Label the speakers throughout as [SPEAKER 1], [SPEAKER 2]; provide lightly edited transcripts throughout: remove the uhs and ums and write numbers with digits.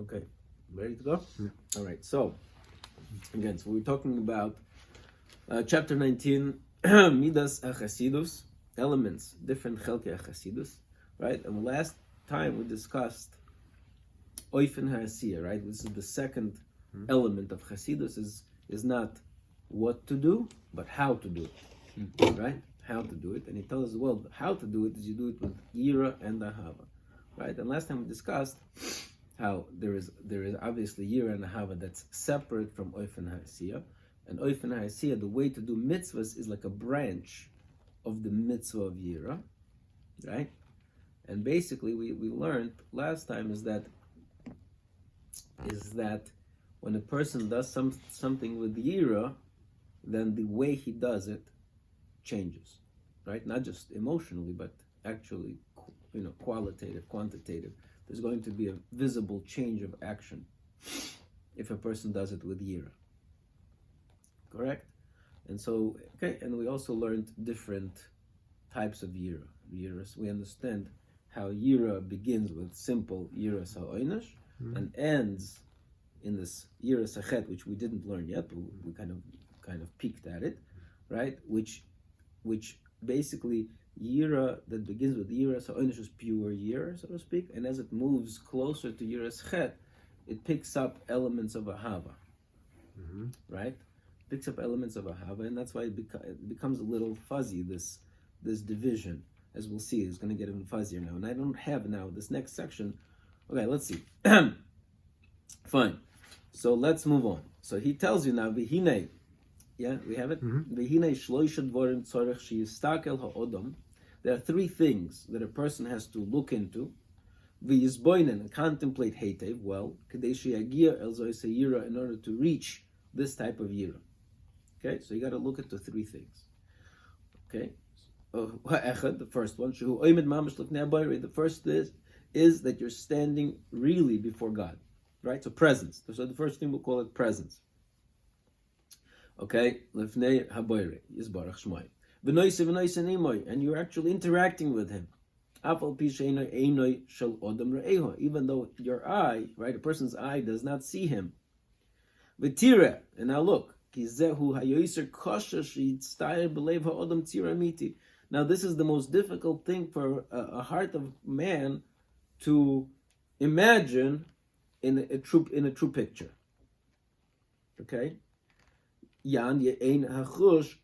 [SPEAKER 1] Okay, ready to go?
[SPEAKER 2] Yeah.
[SPEAKER 1] All right, so we're talking about chapter 19, Midas Chasidus, elements, different Chelke Chasidus, right? And last time we discussed Oifen HaAsiya, right? This is the second element of Chasidus, is not what to do, but how to do it, right? How to do it. And he tells us, well, how to do it is you do it with Yira and Ahava, right? And last time we discussed how there is obviously Yira and Ahava that's separate from Oifen HaAsiya. And Oifen HaAsiya, the way to do mitzvahs is like a branch of the mitzvah of Yira, right? And basically we learned last time is that when a person does something with Yira, then the way he does it changes, right? Not just emotionally, but actually, qualitative, quantitative. There's going to be a visible change of action if a person does it with Yira. Correct? And so, and we also learned different types of Yira. Yiras. We understand how Yira begins with simple Yiras HaOynash and ends in this Yiras HaChet, which we didn't learn yet, but we kind of peeked at it, right? Which basically Yira that begins with Yiras HaOynash is pure Yira, so to speak, and as it moves closer to Yiras Chet, it picks up elements of Ahava, right? Picks up elements of Ahava, and that's why it becomes a little fuzzy, this division, as we'll see. It's going to get even fuzzier now. And I don't have now this next section. Okay, let's see. Fine. So let's move on. So he tells you now, V'hinei. Yeah, we have it? V'hinei shloisha dvorim tzorech sheyistakel ha'odam. There are three things that a person has to look into. V'yizboinen, and contemplate heitev, well, kadei sheyagia el zois ha'yira, in order to reach this type of yira. Okay, so you got to look at the three things. Okay, the first one, the first is that you're standing really before God, right? So presence. So the first thing we'll call it presence. Okay, lefnei haboire yisbarach shmai v'noise v'noise, and you're actually interacting with Him. Even though your eye, right, a person's eye does not see Him. V'tira, and now look. Now this is the most difficult thing for a heart of man to imagine in a true picture. Okay? Because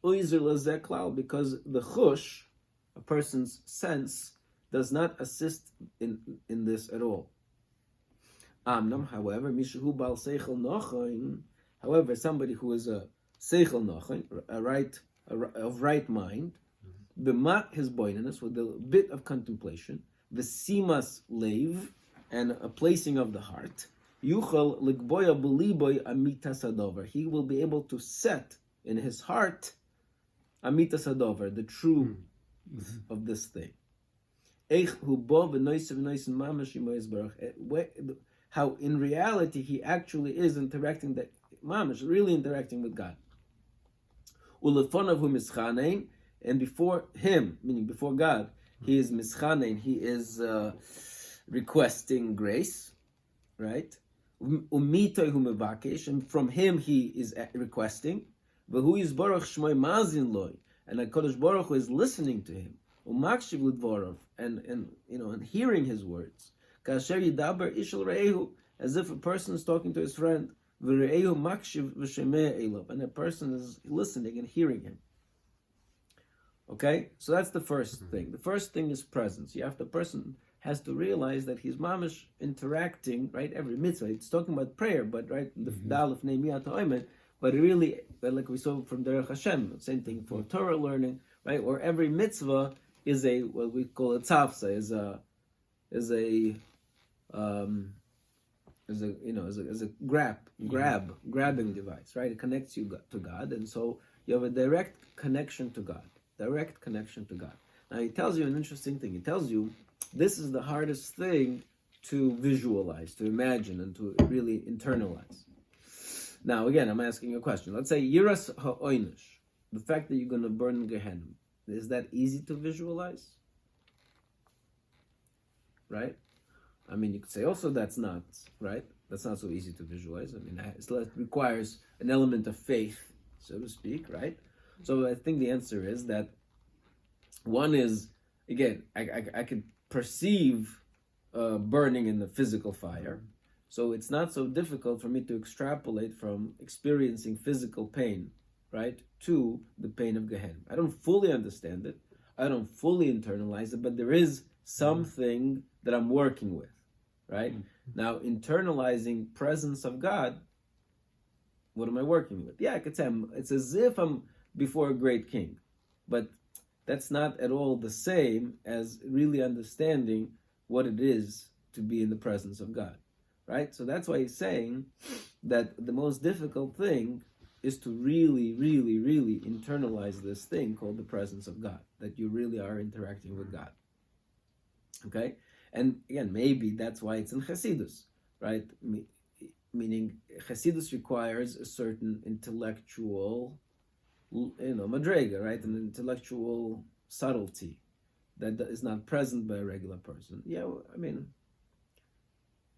[SPEAKER 1] the chush, a person's sense, does not assist in this at all. However, somebody who is a seichel nachon, of right mind, b'mat his boinanus, with a bit of contemplation, the simas leiv, and a placing of the heart, yuchal likboya b'liboy amitas hadover. He will be able to set in his heart amitas hadover, the true of this thing. How in reality he actually is interacting that. Mamish, really interacting with God. And before Him, meaning before God, He is mischanein, He is requesting grace, right? And from Him He is requesting. And HaKadosh Baruch Hu is listening to Him. And hearing His words. As if a person is talking to his friend. And a person is listening and hearing him. Okay, so that's the first thing. The first thing is presence. The person has to realize that he's mamish interacting, right? Every mitzvah. It's talking about prayer, but right, the dalef neimiyat ha'omed. But really, like we saw from Derech Hashem, same thing for Torah learning, right? Or every mitzvah is a what we call a tzavsa, is a grabbing device, right? It connects you to God, and so you have a direct connection to God. Now he tells you an interesting thing. He tells you this is the hardest thing to visualize, to imagine, and to really internalize. Now again, I'm asking you a question. Let's say Yiras HaOynash, the fact that you're going to burn in Gehenna, is that easy to visualize? Right? I mean, you could say also that's not, right? That's not so easy to visualize. I mean, it requires an element of faith, so to speak, right? So I think the answer is that one is, again, I can perceive burning in the physical fire. So it's not so difficult for me to extrapolate from experiencing physical pain, right, to the pain of Gehenna. I don't fully understand it. I don't fully internalize it, but there is something that I'm working with, right? Now, internalizing presence of God, what am I working with? Yeah, I could say it's as if I'm before a great king, but that's not at all the same as really understanding what it is to be in the presence of God, right? So that's why he's saying that the most difficult thing is to really, really, really internalize this thing called the presence of God, that you really are interacting with God. Okay? And again, maybe that's why it's in Chasidus, right? Meaning Chasidus requires a certain intellectual, madrega, right? An intellectual subtlety that is not present by a regular person. Yeah, I mean,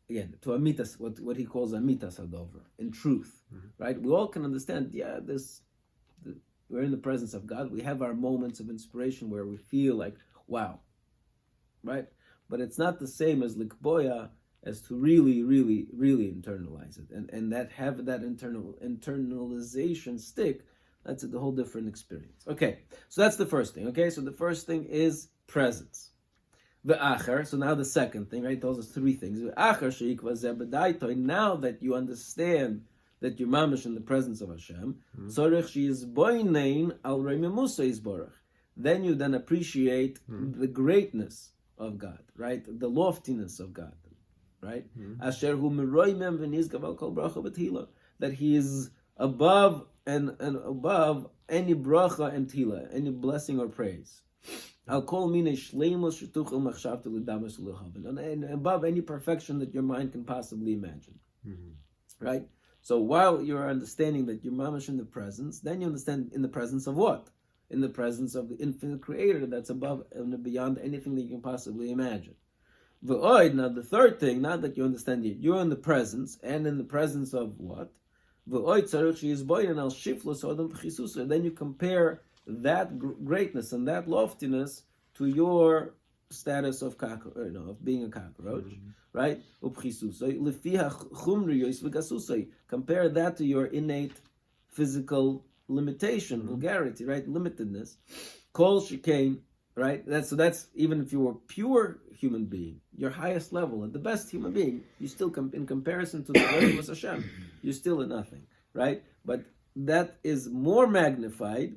[SPEAKER 1] again, to amitas, what he calls amitas adover, in truth, right? We all can understand, we're in the presence of God. We have our moments of inspiration where we feel like, wow, right? But it's not the same as likboya, as to really, really, really internalize it. And that have that internalization stick, that's a whole different experience. Okay, so that's the first thing. Okay, so the first thing is presence. V'acher, so now the second thing, right? Those are three things. V'acher sheikva zeh b'daitoi, now that you understand that you're mamish in the presence of Hashem, tzorich she'yizboinein al reimimusa yizborach. Then you then appreciate the greatness of God, right? The loftiness of God, right? Asher hu meroimem v'nizgav al kol bracha v'tehila, that He is above and above any bracha and tila, any blessing or praise. Al kol mine shleimus shetuchel machshavtu l'damas u'lehaven, and above any perfection that your mind can possibly imagine, right? So while you're understanding that you're mamash in the presence, then you understand in the presence of what? In the presence of the infinite creator that's above and beyond anything that you can possibly imagine. Now the third thing, now that you understand it, you're in the presence, and in the presence of what? Then you compare that greatness and that loftiness to your status of of being a cockroach, right? Compare that to your innate physical limitation, vulgarity, right? Limitedness. Kol shekain, right? That's even if you were pure human being, your highest level and the best human being, you still in comparison to the level of Hashem, you're still a nothing, right? But that is more magnified.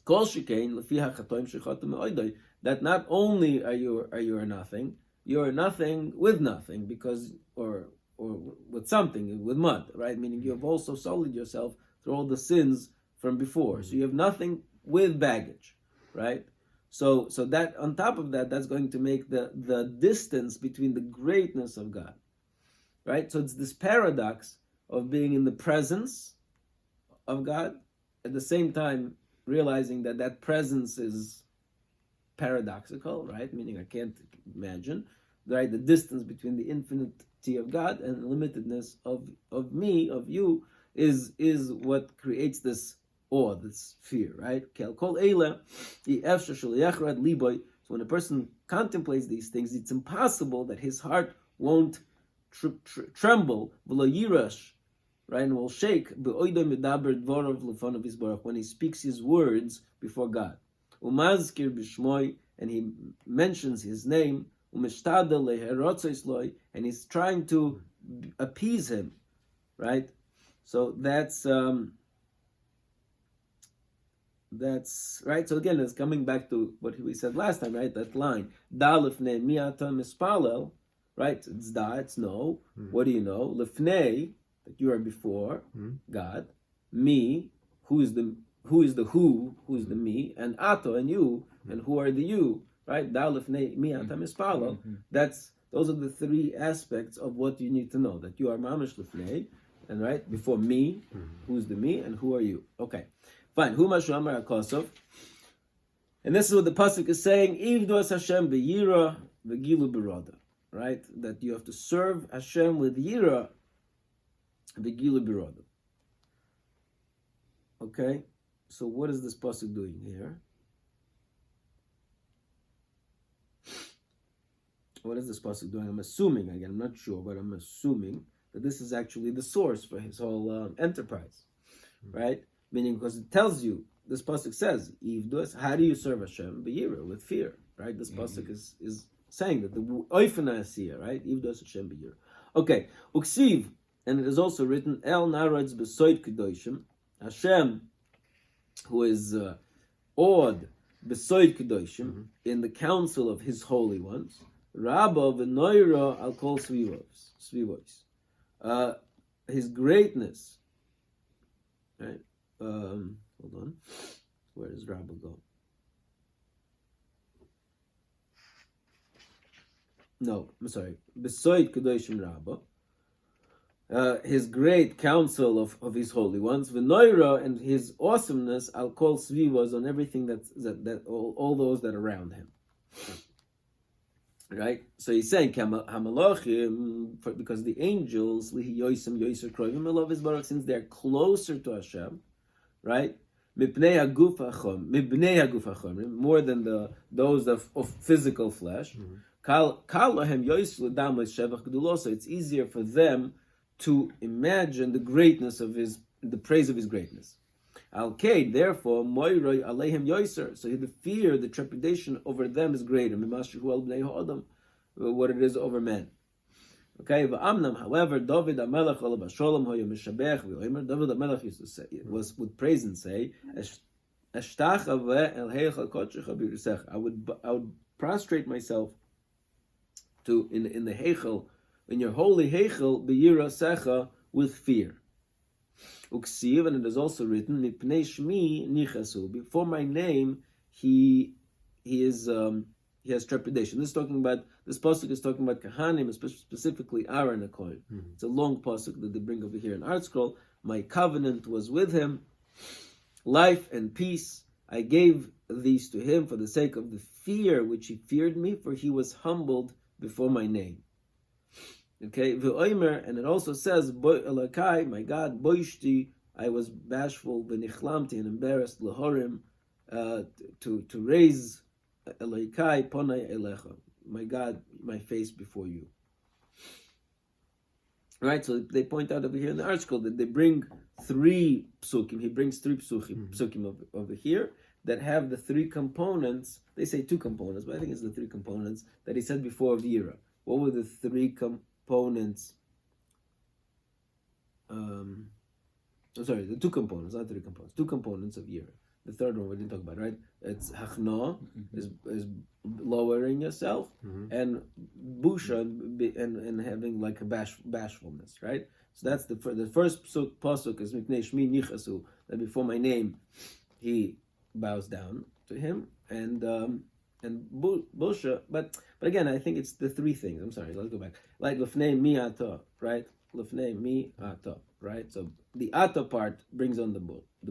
[SPEAKER 1] Kol shekain lefi hachatoim shechatem me'odai, that not only are you a nothing, you're a nothing with nothing, because or with something, with mud, right? Meaning you have also sullied yourself through all the sins from before. So you have nothing with baggage, right? So that on top of that, that's going to make the distance between the greatness of God, right? So it's this paradox of being in the presence of God, at the same time realizing that presence is paradoxical, right? Meaning I can't imagine, right? The distance between the infinity of God and the limitedness of me, of you, is what creates this awe, this fear, right? So when a person contemplates these things, it's impossible that his heart won't tremble, right, and will shake when he speaks his words before God. And he mentions his name, and he's trying to appease him, right? So that's right. So again, it's coming back to what we said last time, right? That line, da lifnei mi ata mispalel, right? It's da, it's no. What do you know? Lifnei, that you are before God. Me, who is the who is the me, and ato, and you, and who are the you, right? Da lifnei mi ata mispalel. Those are the three aspects of what you need to know, that you are mamish lifnei, and right before me, who's the me, and who are you? Okay, fine. Hu mashu amar hakosov, and this is what the pasuk is saying: Ivdu es Hashem b'yira v'gilu b'roda. right? That you have to serve Hashem with yira, v'gilu biroda. Okay, so what is this pasuk doing here? What is this pasuk doing? I'm assuming, again, I'm not sure, but I'm assuming that this is actually the source for his whole enterprise, right? Meaning, because it tells you, this pasuk says, Ivdus, how do you serve Hashem? B'yira, with fear, right? This pasuk is saying that the oifena asiyah, right? Ivdus Hashem b'yira. Okay, uksiv, and it is also written, El naradz b'soid kedoshim, Hashem, who is awed b'soid kedoshim, in the council of his holy ones, Rabba v'noira al kol svivos. His greatness, right? Hold on. Where does Rabba go? No, I'm sorry. Besoid Kedoshim Rabba. His great council of his holy ones, v'noira, and his awesomeness al kol svivos, on everything that all those that are around him. Right, so he's saying Hamalachim, because the angels, since they're closer to Hashem, right? More than those of physical flesh. So it's easier for them to imagine the greatness of the praise of his greatness. Al-Kaid, therefore, Moiroi Aleihim Yoiser. So the fear, the trepidation over them is greater. What it is over men. Okay, however, David HaMelech David HaMelech used to say, would praise and say, I would prostrate myself to in the Heichel, in your holy Heichel, B'yira Secha, with fear. Uksiv, and it is also written, Mipnei Shmi Nichasu. Before my name, he has trepidation. This pasuk is talking about Kahanim, specifically Aaron and Kohen. It's a long pasuk that they bring over here in Art Scroll. My covenant was with him, life and peace. I gave these to him for the sake of the fear which he feared me, for he was humbled before my name. Okay, v'oimer, and it also says, Elokai, my God, boishti, I was bashful, v'nichlamti, and embarrassed, lehorim, to raise Elokai, ponai elecha, my God, my face before you. Right, so they point out over here in the article that they bring 3 psukim. He brings 3 psukim over here that have the 3 components. They say 2 components, but I think it's the 3 components that he said before of Yira. What were the 3 components? The 2 components, not 3 components. 2 components of Yira. The third one we didn't talk about, right? It's hachna, is lowering yourself, and busha, and having like a bashfulness, right? So that's the first pasuk is Mipnei Shmi Nichasu, that before my name he bows down to him, and busha, but again, I think it's the 3 things. I'm sorry, let's go back. Like lefnei mi ata, right? Lefnei mi ata, right? So the ata part brings on the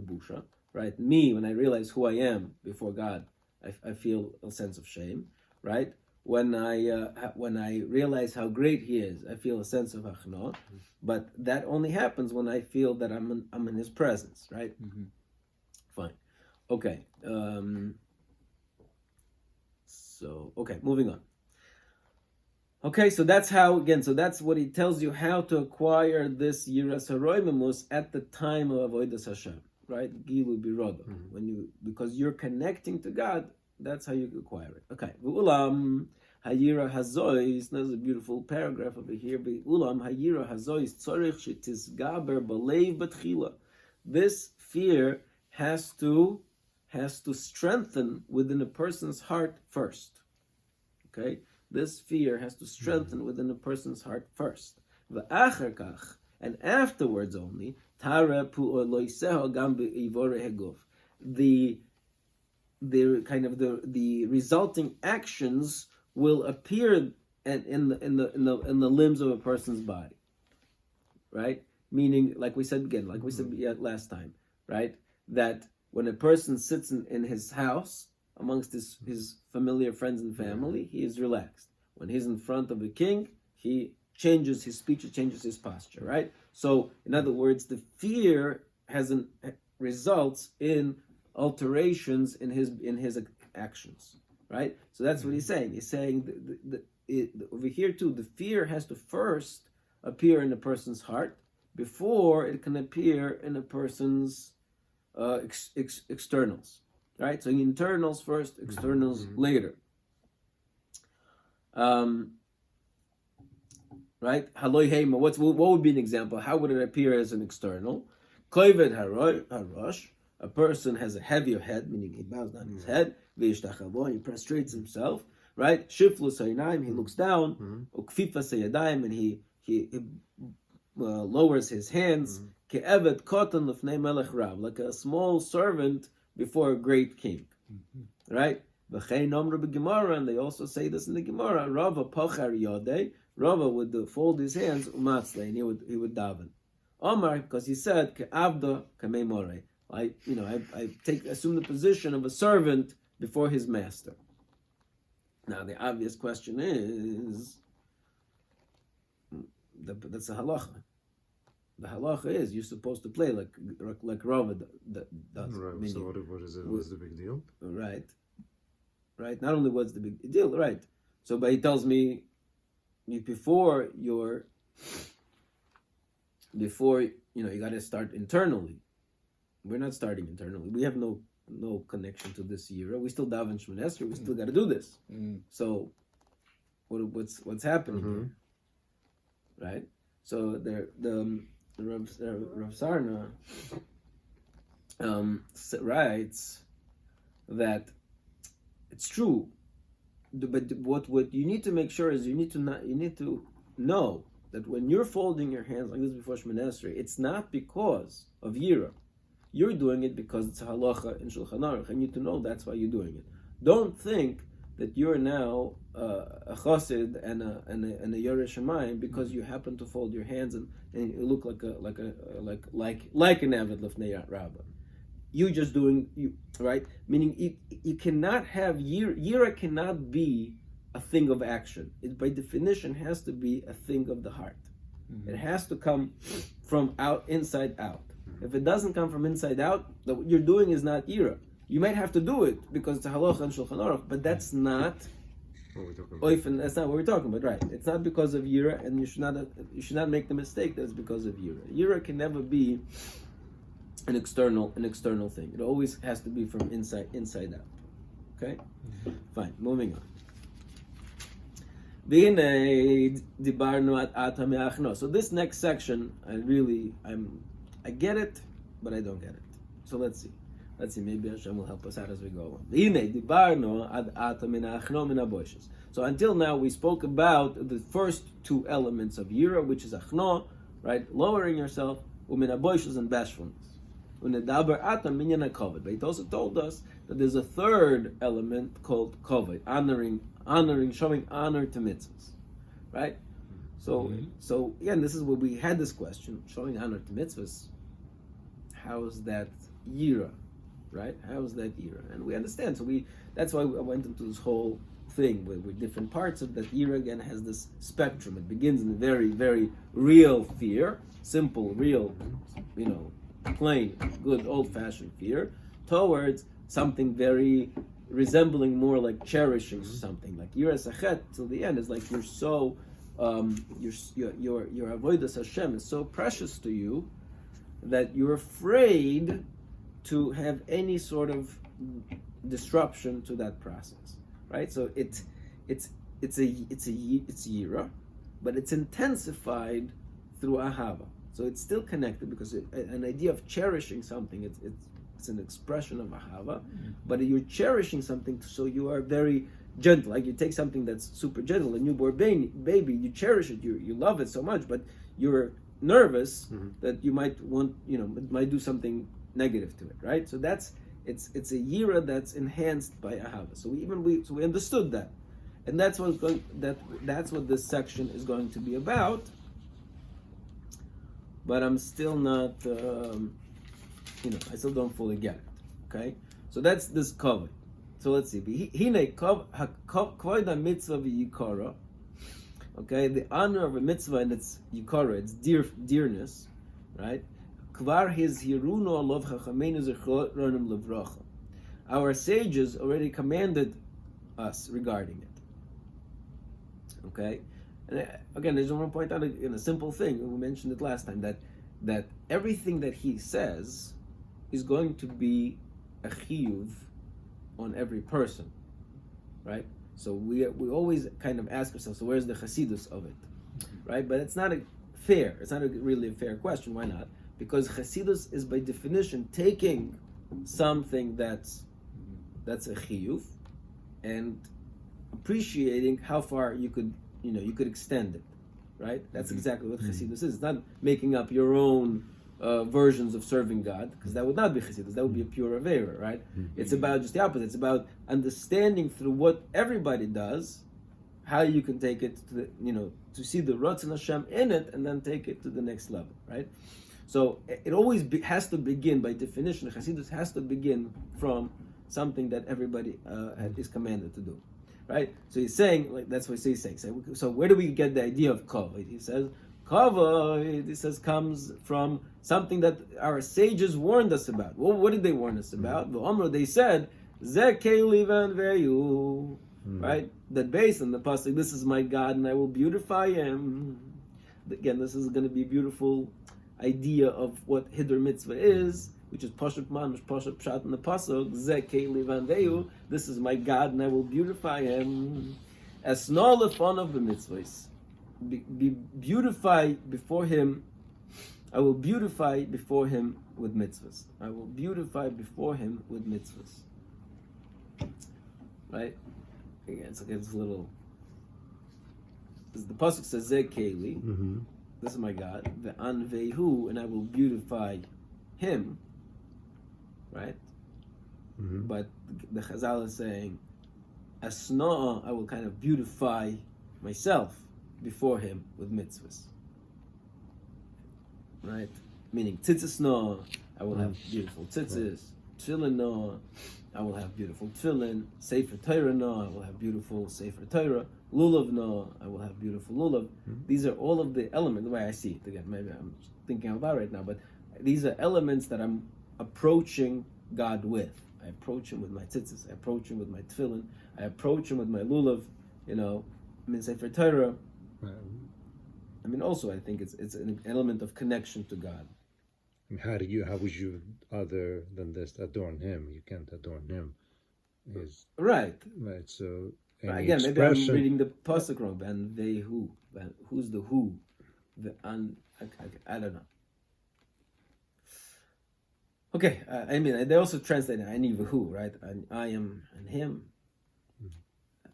[SPEAKER 1] busha. Right, me, when I realize who I am before God, I feel a sense of shame. Right, when I realize how great He is, I feel a sense of achna. But that only happens when I feel that I'm in His presence. Right. Fine. Okay. Moving on. Okay, so that's how, again, so that's what he tells you how to acquire this Yiras HaRoimimus at the time of Avodas Hashem. Right, Gilu Biroda. Because you're connecting to God, that's how you acquire it. Okay, Ulam Hayira Hazois. There's a beautiful paragraph over here. Ulam Hayira Hazois Tzorich Shetisgaber Balev Batchila. This fear has to strengthen within a person's heart first. Okay, this fear has to strengthen within a person's heart first. V'acher kach, and afterwards only. The kind of the resulting actions will appear in the limbs of a person's body, right? Meaning, like we said last time, right? That when a person sits in his house amongst his familiar friends and family, he is relaxed. when he's in front of a king, he changes his speech, changes his posture, right? So, in other words, the fear results in alterations in his actions, right? So that's what he's saying. He's saying over here too, the fear has to first appear in a person's heart before it can appear in a person's externals, right? So internals first, externals later. Right? What would be an example? How would it appear as an external? Koived harosh. A person has a heavier head, meaning he bows down his head. V'yishtachavo, he prostrates himself. Right? Shiflus haynaim, he looks down. Ukfifas hayadayim, and he lowers his hands. Ke'eved kotan l'fnei melech rav, like a small servant before a great king. Right? V'chein omru b'gemara, and they also say this in the Gemara. Rava pochar yodei. Rava would fold his hands, umatzle, and he would daven. Omar, because he said, "Ke'avda kamei more." I assume the position of a servant before his master. Now, the obvious question is, that's a halacha. The halacha is you're supposed to play like Rava does.
[SPEAKER 2] Right. So what is it? What's the big deal?
[SPEAKER 1] Right. Not only what's the big deal, right? So, but he tells me, before you got to start internally. We're not starting internally. We have no connection to this year. We still daven Shemon Esrei. We still got to do this. So, what's happening here, right? So the Rav Sarna writes that it's true. But what you need to make sure is you need to know that when you're folding your hands like this before Shemon Esrei, it's not because of Yira. You're doing it because it's a halacha in Shulchan Aruch, and you need to know that's why you're doing it. Don't think that you're now a chassid and a Yerei Shamayim because you happen to fold your hands and you look like an Avid Lefnei Rabbah. You just doing right, meaning you cannot have Yira cannot be a thing of action. It by definition has to be a thing of the heart. It has to come from inside out. If it doesn't come from inside out, what you're doing is not Yira. You might have to do it because it's a halacha and Shulchan Aruch, but that's not
[SPEAKER 2] what we're talking
[SPEAKER 1] about. That's not what we're talking about, right? It's not because of Yira, and you should not make the mistake that it's because of Yira. Yira can never be an external thing. It always has to be from inside out. Okay? Fine. Moving on. So this next section, I get it, but I don't get it. So let's see. Maybe Hashem will help us out as we go on. So until now, we spoke about the first two elements of Yira, which is Achno, right? Lowering yourself, Umin Aboishus and bashfulness. But it also told us that there's a third element called Kovod, honoring, showing honor to mitzvahs, right? So again, this is where we had this question: showing honor to mitzvahs. How is that Yira, right? How is that Yira? And we understand. So that's why I went into this whole thing with different parts of that. Yira again has this spectrum. It begins in very, very real fear, simple, real, plain, good, old-fashioned fear, towards something very resembling more like cherishing something. Like Yira Sachet till the end is like you're so your avodas Hashem is so precious to you that you're afraid to have any sort of disruption to that process, right? So it's Yira, but it's intensified through Ahava. So it's still connected because an idea of cherishing something, it's an expression of Ahava, but you're cherishing something, so you are very gentle. Like you take something that's super gentle, a newborn baby, you cherish it, you love it so much, but you're nervous that you might might do something negative to it, right? So it's a Yira that's enhanced by Ahava. So we understood that, and that's what this section is going to be about. But I'm still not, I still don't fully get it. Okay, so that's this Kovod. So let's see. Hine Kovod mitzvah v'yikara Okay, the honor of a mitzvah and its yikara, its dearness, right? Kvar his hiruno alav chachamenu zechronim levracha. Our sages already commanded us regarding it. Okay, and again, I just want to point out a simple thing. We mentioned it last time that everything that he says is going to be a chiyuv on every person, right? So we always kind of ask ourselves, so where's the Chasidus of it, right? But it's not really a fair question. Why not? Because Chasidus is by definition taking something that's a chiyuv and appreciating how far you could extend it, right? That's exactly what Chasidus is. It's not making up your own versions of serving God, because that would not be Chasidus. That would be a pure Avera, right? It's about just the opposite. It's about understanding through what everybody does, how you can take it to to see the Ratzon Hashem in it, and then take it to the next level, right? So it always has to begin, by definition, Chasidus has to begin from something that everybody is commanded to do, right? So he's saying, like, that's what he's saying. So where do we get the idea of kavod? He says, kavod, he says, comes from something that our sages warned us about. Well, what did they warn us about? They said, Ze keli v'anveyu, right? That based on the pasuk, this is my God and I will beautify him. Again, this is going to be a beautiful idea of what Hiddur Mitzvah is, which is Pashat Mamish, Pashat Pshat in the pasuk, Ze keli v'anveyu, this is my God and I will beautify him. As no lefon of the mitzvahs. Be beautified before him. I will beautify before him with mitzvahs. I will beautify before him with mitzvahs. Right? Again, it's a little. The pasuk says Ze keli. This is my God. The anvehu, and I will beautify him. Right? But the Chazal is saying, Asna, I will kind of beautify myself before him with mitzvahs. Right? Meaning, tzitzis no, I will have beautiful tzitzis. Tefillin no, I will have beautiful tefillin. Sefer Torah no, I will have beautiful Sefer Torah. Lulav no, I will have beautiful lulav. These are all of the elements, the way I see it. Again, maybe I'm thinking about right now, but these are elements that I'm approaching God with. I approach him with my tzitzis. I approach him with my tefillin. I approach him with my lulav. Sefer Torah. I mean, also, I think it's an element of connection to God.
[SPEAKER 3] How would you, other than this, adorn him? You can't adorn him.
[SPEAKER 1] Right.
[SPEAKER 3] So
[SPEAKER 1] again, maybe I'm reading the pasuk wrong. And they who? Who's the who? I don't know. Okay, I mean, they also translate I need who, right? I am and him.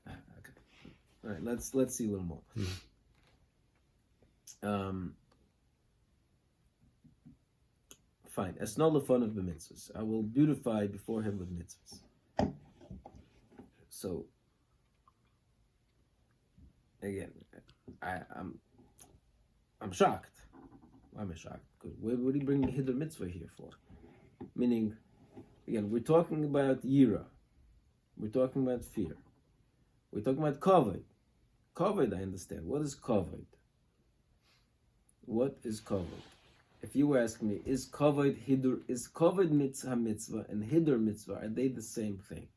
[SPEAKER 1] Okay. All right, let's see a little more. Fine. Esnol lefon of the mitzvahs. I will beautify before him with mitzvahs. So again, I'm shocked. Why am I shocked? Because what would he bring the Hiddur Mitzvah here for? Meaning, again, we're talking about yira. We're talking about fear. We're talking about kavod. Kavod, I understand. What is kavod? What is kavod? If you were asking me, is kavod mitzvah and Hiddur mitzvah, are they the same thing?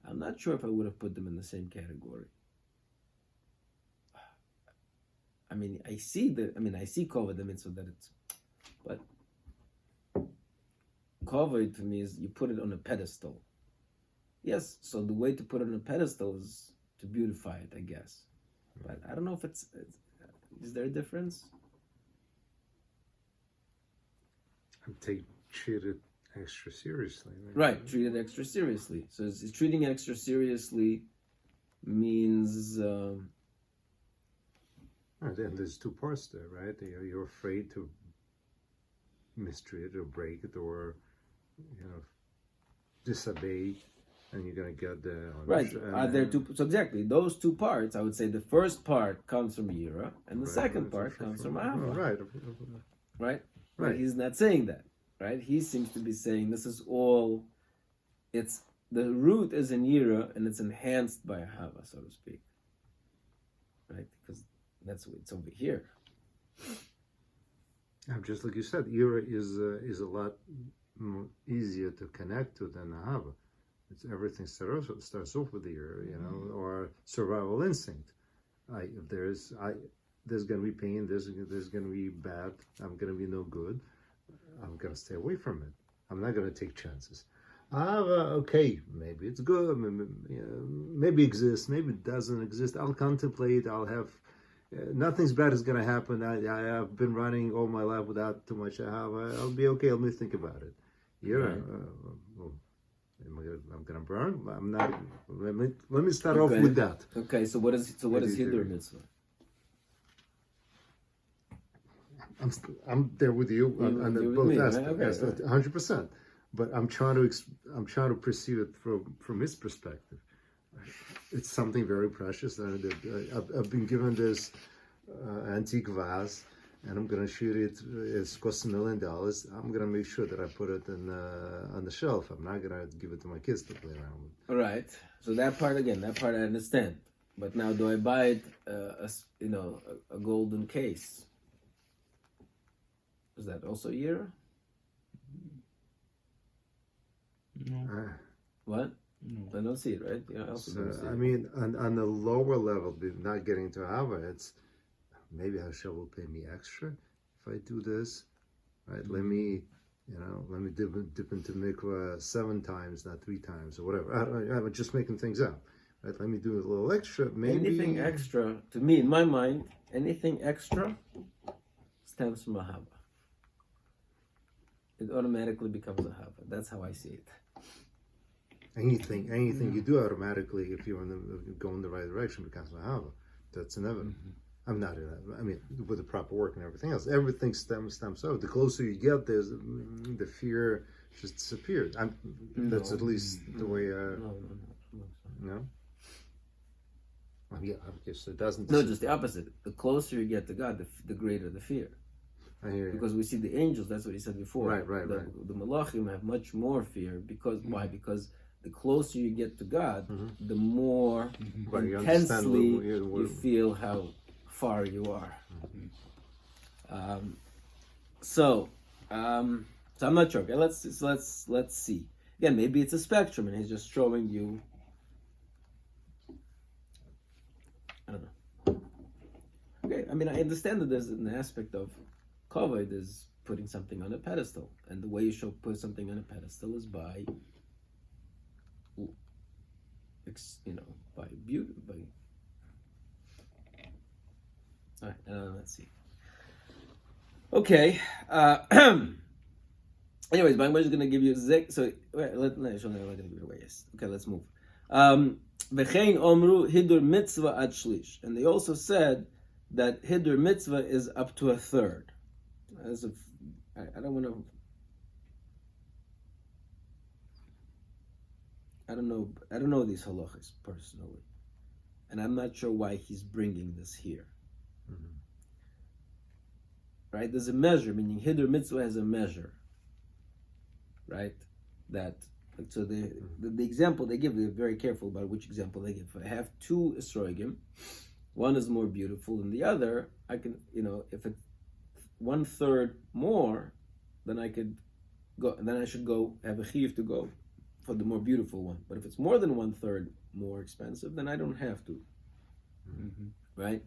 [SPEAKER 1] I'm not sure if I would have put them in the same category. I mean, I see kavod the mitzvah that it's, but kavod to me is you put it on a pedestal. Yes, so the way to put it on a pedestal is to beautify it, I guess. But I don't know if is there a difference?
[SPEAKER 2] Treat it extra seriously.
[SPEAKER 1] Right, treat it extra seriously. So is treating extra seriously means...
[SPEAKER 2] Then there's two parts there, right? You're afraid to mistreat it or break it or disobey, and you're going to get the...
[SPEAKER 1] Right, there two... So exactly, those two parts, I would say the first part comes from Yira, and the second part comes from Ahava. Right? Right, he's not saying that, right? He seems to be saying this is all... The root is in Yira, and it's enhanced by Ahava, so to speak. right? Because it's over here.
[SPEAKER 2] Just like you said, Ira is a lot easier to connect to than Ahava. It's everything starts off with the Ira, or survival instinct. If there's going to be pain, there's going to be bad. I'm going to be no good. I'm going to stay away from it. I'm not going to take chances. Okay, maybe it's good. Maybe it exists. Maybe it doesn't exist. I'll contemplate. I'll have. Nothing's bad is going to happen. I've been running all my life without too much. I'll be okay. Let me think about it. I'm going to burn. I'm not. Let me start off with that.
[SPEAKER 1] Okay. So what is Hidur Mitzvah?
[SPEAKER 2] I'm there with you on both aspects, 100%. But I'm trying to perceive it from his perspective. It's something very precious. I've been given this antique vase, and I'm going to shoot it. It costs $1 million. I'm going to make sure that I put it on the shelf. I'm not going to give it to my kids to play around with.
[SPEAKER 1] All right. So that part I understand. But now, do I buy it? A golden case? Is that also year?
[SPEAKER 4] No.
[SPEAKER 1] What?
[SPEAKER 4] No.
[SPEAKER 1] I don't see it, right? Yeah, I also don't see
[SPEAKER 2] I
[SPEAKER 1] it.
[SPEAKER 2] mean, on the lower level, not getting to Hava, it's maybe Hashem will pay me extra if I do this, right? Let me dip into mikvah 7 times, not 3 times, or whatever. I'm just making things up, right? Let me do a little extra. Maybe
[SPEAKER 1] Anything extra, to me, in my mind, anything extra stems from a hava. It automatically becomes a hava. That's how I see it.
[SPEAKER 2] anything you do automatically, if you go in the right direction, becomes a hava. That's inevitable. I'm not in that. I mean, with the proper work and everything else, everything stems out. The closer you get, there's the fear just disappears. That's at least the way. No. Well, yeah, I guess it doesn't.
[SPEAKER 1] No, just the opposite. The closer you get to God, the greater the fear.
[SPEAKER 2] I hear you.
[SPEAKER 1] Because we see the angels. That's what he said before.
[SPEAKER 2] Right.
[SPEAKER 1] The malachim have much more fear because why? Because the closer you get to God, the more intensely you feel how far you are. So I'm not sure. Okay, let's see. Again, maybe it's a spectrum, and he's just showing you. I don't know. Okay, I mean, I understand that there's an aspect of kavod is putting something on a pedestal, and the way you should put something on a pedestal is by beauty, all right, let's see. Okay. Anyways, but I'm just going to give you zik. So I'm not going to give it away. Yes. Okay, let's move. V'chein omru hidur mitzvah ad shlish, and they also said that hidur mitzvah is up to a third. I don't want to. I don't know these halachas personally, and I'm not sure why he's bringing this here. Right? There's a measure, meaning hidur mitzvah has a measure. Right? So the example they give, they're very careful about which example they give. If I have 2 esrogim, one is more beautiful than the other, I can, if it's 1/3 more, then I could go. Then I should go have a chiyuv to go for the more beautiful one. But if it's more than 1/3 more expensive, then I don't have to. Right?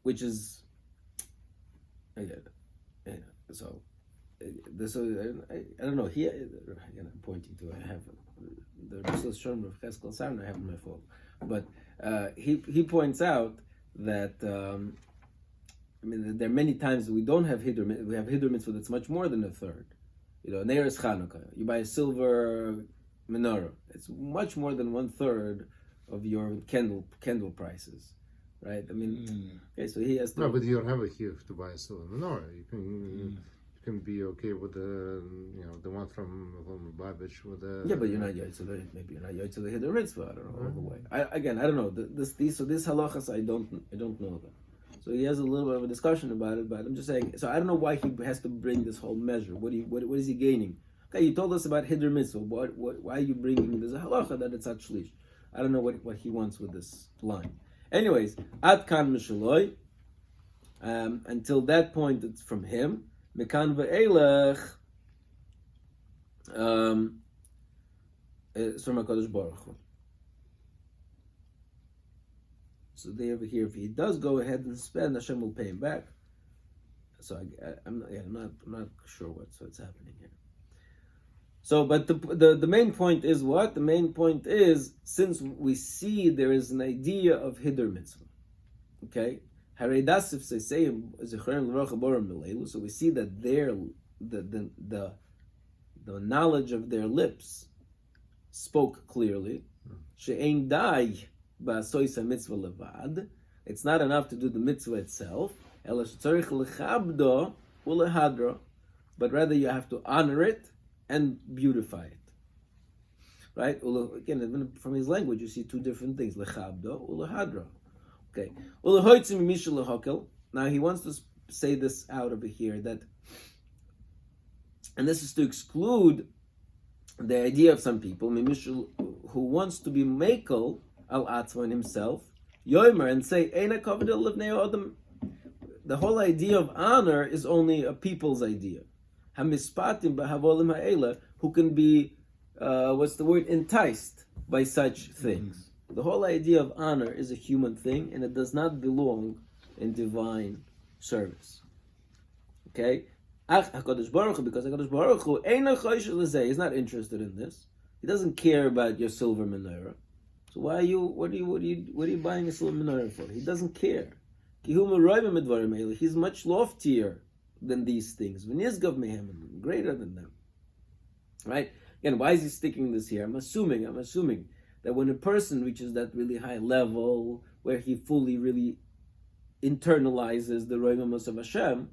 [SPEAKER 1] Which is, so. I don't know. Here, again, I'm pointing to. I have the Mesilas Yesharim of Cheskel I have in my phone, but he points out that there are many times that we don't have hidur. We have hidur mitzvah that's much more than 1/3. Neiros Chanukah. You buy a silver menorah. It's much more than 1/3 of your candle prices, right? I mean, okay, so he has to.
[SPEAKER 2] No, but you don't have a chiyuv to buy a silver menorah. You can be okay with the one from Babich with the.
[SPEAKER 1] Yeah, but you're not yotze to maybe you're not yotze to the hidur mitzvah. I don't know all the way. I don't know these halachas. I don't know them. So he has a little bit of a discussion about it, but I'm just saying. So I don't know why he has to bring this whole measure. What is he gaining? Okay, you told us about hidur mitzvah. Why are you bringing? There's a halacha that it's at shlish. I don't know what he wants with this line. Anyways, ad kan mishaloi. Until that point, it's from him. Mekan ve'elech. It's from HaKadosh Baruch Hu. So they over here, if he does go ahead and spend, Hashem will pay him back. So I'm not sure what's happening here. So, but the main point is what? The main point is, since we see there is an idea of Hidur Mitzvah, okay? So we see that the knowledge of their lips spoke clearly. She'ein dai ba'asois mitzvah levad. It's not enough to do the mitzvah itself. Ela shetzarich lechabdo ulehadro, but rather you have to honor it and beautify it. Right? Again, from his language, you see two different things: lechabdo ulehadro. Okay. Now he wants to say this out over here, that, and this is to exclude the idea of some people who wants to be mekel al atzma himself, yomer, and say eina kavod levnei adam. The whole idea of honor is only a people's idea. Hamispatim b'havolim ha'ela, who can be enticed by such things. The whole idea of honor is a human thing, and it does not belong in divine service. Okay? HaKadosh Baruch Hu, because HaKadosh Baruch Hu he's not interested in this. He doesn't care about your silver menorah. So what are you buying a silver menorah for? He doesn't care. He's much loftier than these things. Greater than them. Right? Again, why is he sticking this here? I'm assuming that when a person reaches that really high level where he fully really internalizes the roimamus of Hashem,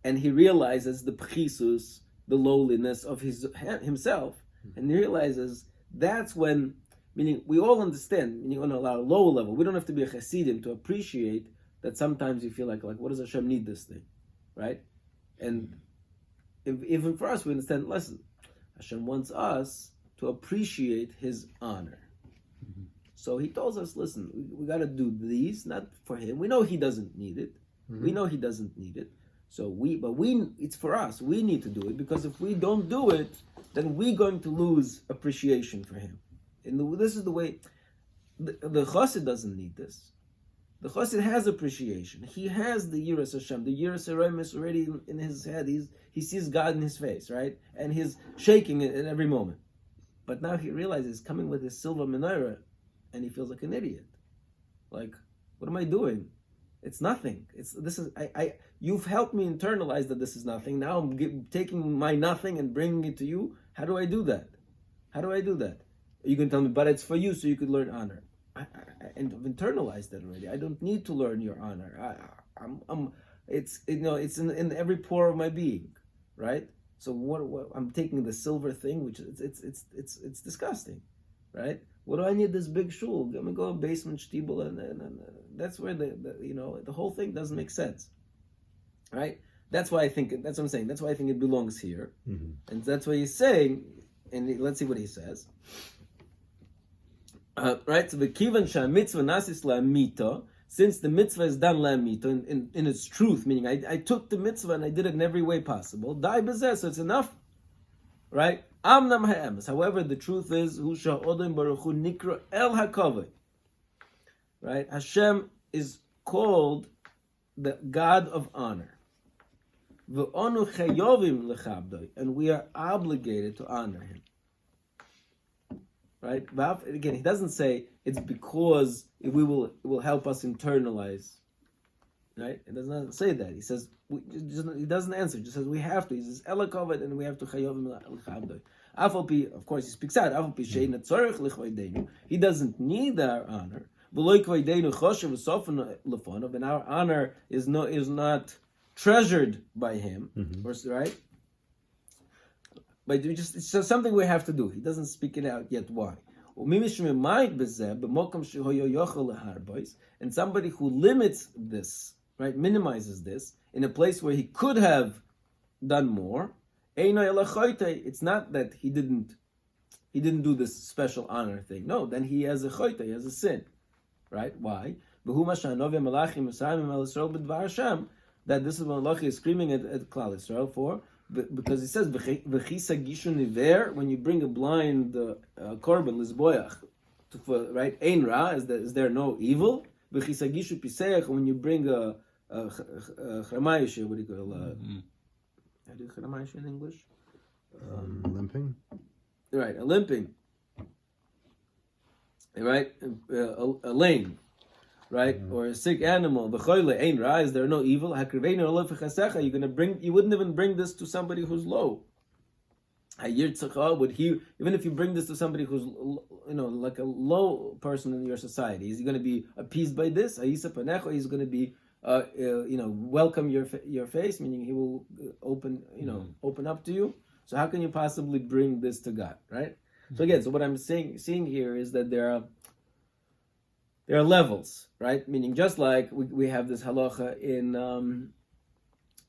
[SPEAKER 1] and he realizes the pchisus, the lowliness of himself, and he realizes that's when, meaning we all understand, meaning on a lower level, we don't have to be a Chasidim to appreciate that sometimes you feel like what does Hashem need this thing, right? And even for us, we understand, listen, Hashem wants us to appreciate His honor. So He tells us, listen, we got to do these, not for Him. We know He doesn't need it. We know He doesn't need it. So it's for us. We need to do it, because if we don't do it, then we're going to lose appreciation for Him. And this is the way the Chasid doesn't need this. The Chasid has appreciation. He has the Yiras Hashem. The Yiras Yesharim is already in his head. He sees God in his face, right? And he's shaking it at every moment. But now he realizes he's coming with his silver menorah, and he feels like an idiot. Like, what am I doing? It's nothing. You've helped me internalize that this is nothing. Now I'm taking my nothing and bringing it to you. How do I do that? You can tell me, but it's for you so you could learn honor. And I've internalized that already. I don't need to learn your honor. It's in every pore of my being, right? So what I'm taking the silver thing, which it's disgusting, right? What do I need this big shul? I'm gonna go basement shtibel, and that's where the whole thing doesn't make sense, right? That's what I'm saying. That's why I think it belongs here, and that's what he's saying. And let's see what he says. Right, so the kivan shah mitzvah nasis la'amita, since the mitzvah is done la'amita in its truth, meaning I took the mitzvah and I did it in every way possible. Dai bezeh, so it's enough, right? Amnam ha'emes. However, the truth is, hu sha'odem baruch hu nikra el hakavod. Right, Hashem is called the God of honor. V'onu chayovim lechabdoi, and we are obligated to honor Him. Right? Again, he doesn't say it's because it will help us internalize. Right? It does not say that. He says he doesn't answer. He just says we have to. He says elakovat, and we have to chayovim l'chabdoi. Afalpi, of course, he speaks out. Afalpi she'ein tzorich l'chvaydeinu. He doesn't need our honor. V'lo kvaydeinu choshev v'sofen lefonav, and our honor is not treasured by Him. Right? But it's just something we have to do. He doesn't speak it out yet. Why? And somebody who limits this, right, minimizes this, in a place where he could have done more, it's not that he didn't do this special honor thing. No, then he has a choita, he has a sin. Right? Why? that this is what Malachi is screaming at Klal Yisrael for, because he says, when you bring a blind korban, lizboyach, right? Ein ra, is there no evil? When you bring a chramayishe, what do you call how do you chramayishe in English?
[SPEAKER 2] Limping.
[SPEAKER 1] Right, a limping. Right, a lame. Right, or a sick animal. Ein ra, is there no evil? You're gonna bring. You wouldn't even bring this to somebody who's low. Would he? Even if you bring this to somebody who's, like a low person in your society, is he going to be appeased by this? He's going to be, welcome your face, meaning he will open up to you. So how can you possibly bring this to God, right? So again, what I'm seeing here is that there are levels, right? Meaning just like we have this halacha in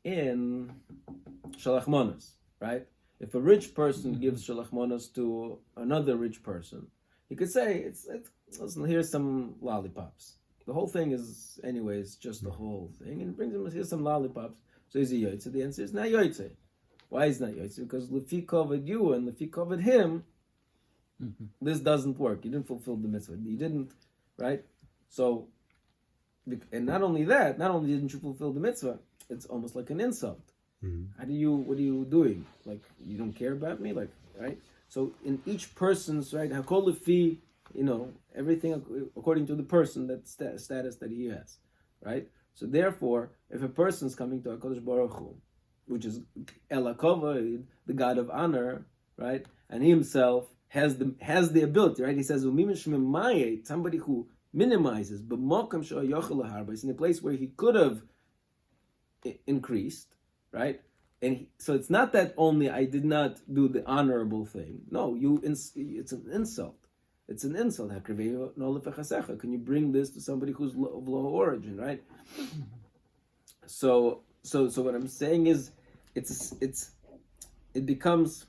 [SPEAKER 1] Shalach Manos, right? If a rich person gives Shalach Manos to another rich person, he could say, listen, here's some lollipops. The whole thing is, anyways, just the whole thing. And brings him, here's some lollipops. So is he Yoitze? The answer is not Yoitze. Why is not Yoitze? Because Lefi covered you and Lefi covered him. This doesn't work. You didn't fulfill the mitzvah. You didn't, right? So, and not only that, not only didn't you fulfill the mitzvah, it's almost like an insult. What are you doing? Like, you don't care about me? Like, right? So in each person's, right, hakol lefi, everything according to the person, that status that he has, right? So therefore, if a person's coming to HaKadosh Baruch Hu, which is Elakova, the God of honor, right? And he himself has the ability, right? He says, somebody who minimizes, but in a place where he could have increased, right? And so it's not that only I did not do the honorable thing. No, it's an insult. It's an insult. Can you bring this to somebody who's of low origin, right? So what I'm saying is, it becomes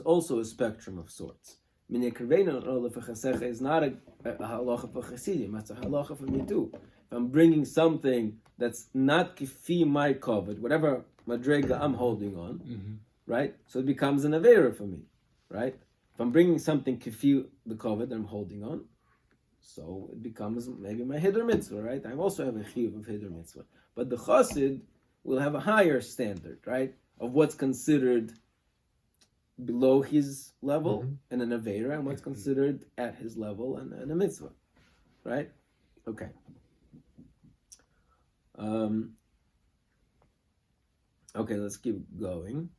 [SPEAKER 1] also a spectrum of sorts. Meaning, is not a halacha for Chasidim. That's a halacha for me too. If I'm bringing something that's not kifi my covet, whatever madrega I'm holding on, right? So it becomes an avera for me, right? If I'm bringing something kifi the covet that I'm holding on, so it becomes maybe my hidur mitzvah, right? I also have a chiyuv of hidur mitzvah, but the chassid will have a higher standard, right, of what's considered below his level and an avera, and what's considered at his level and a mitzvah, right? Okay. Okay, let's keep going.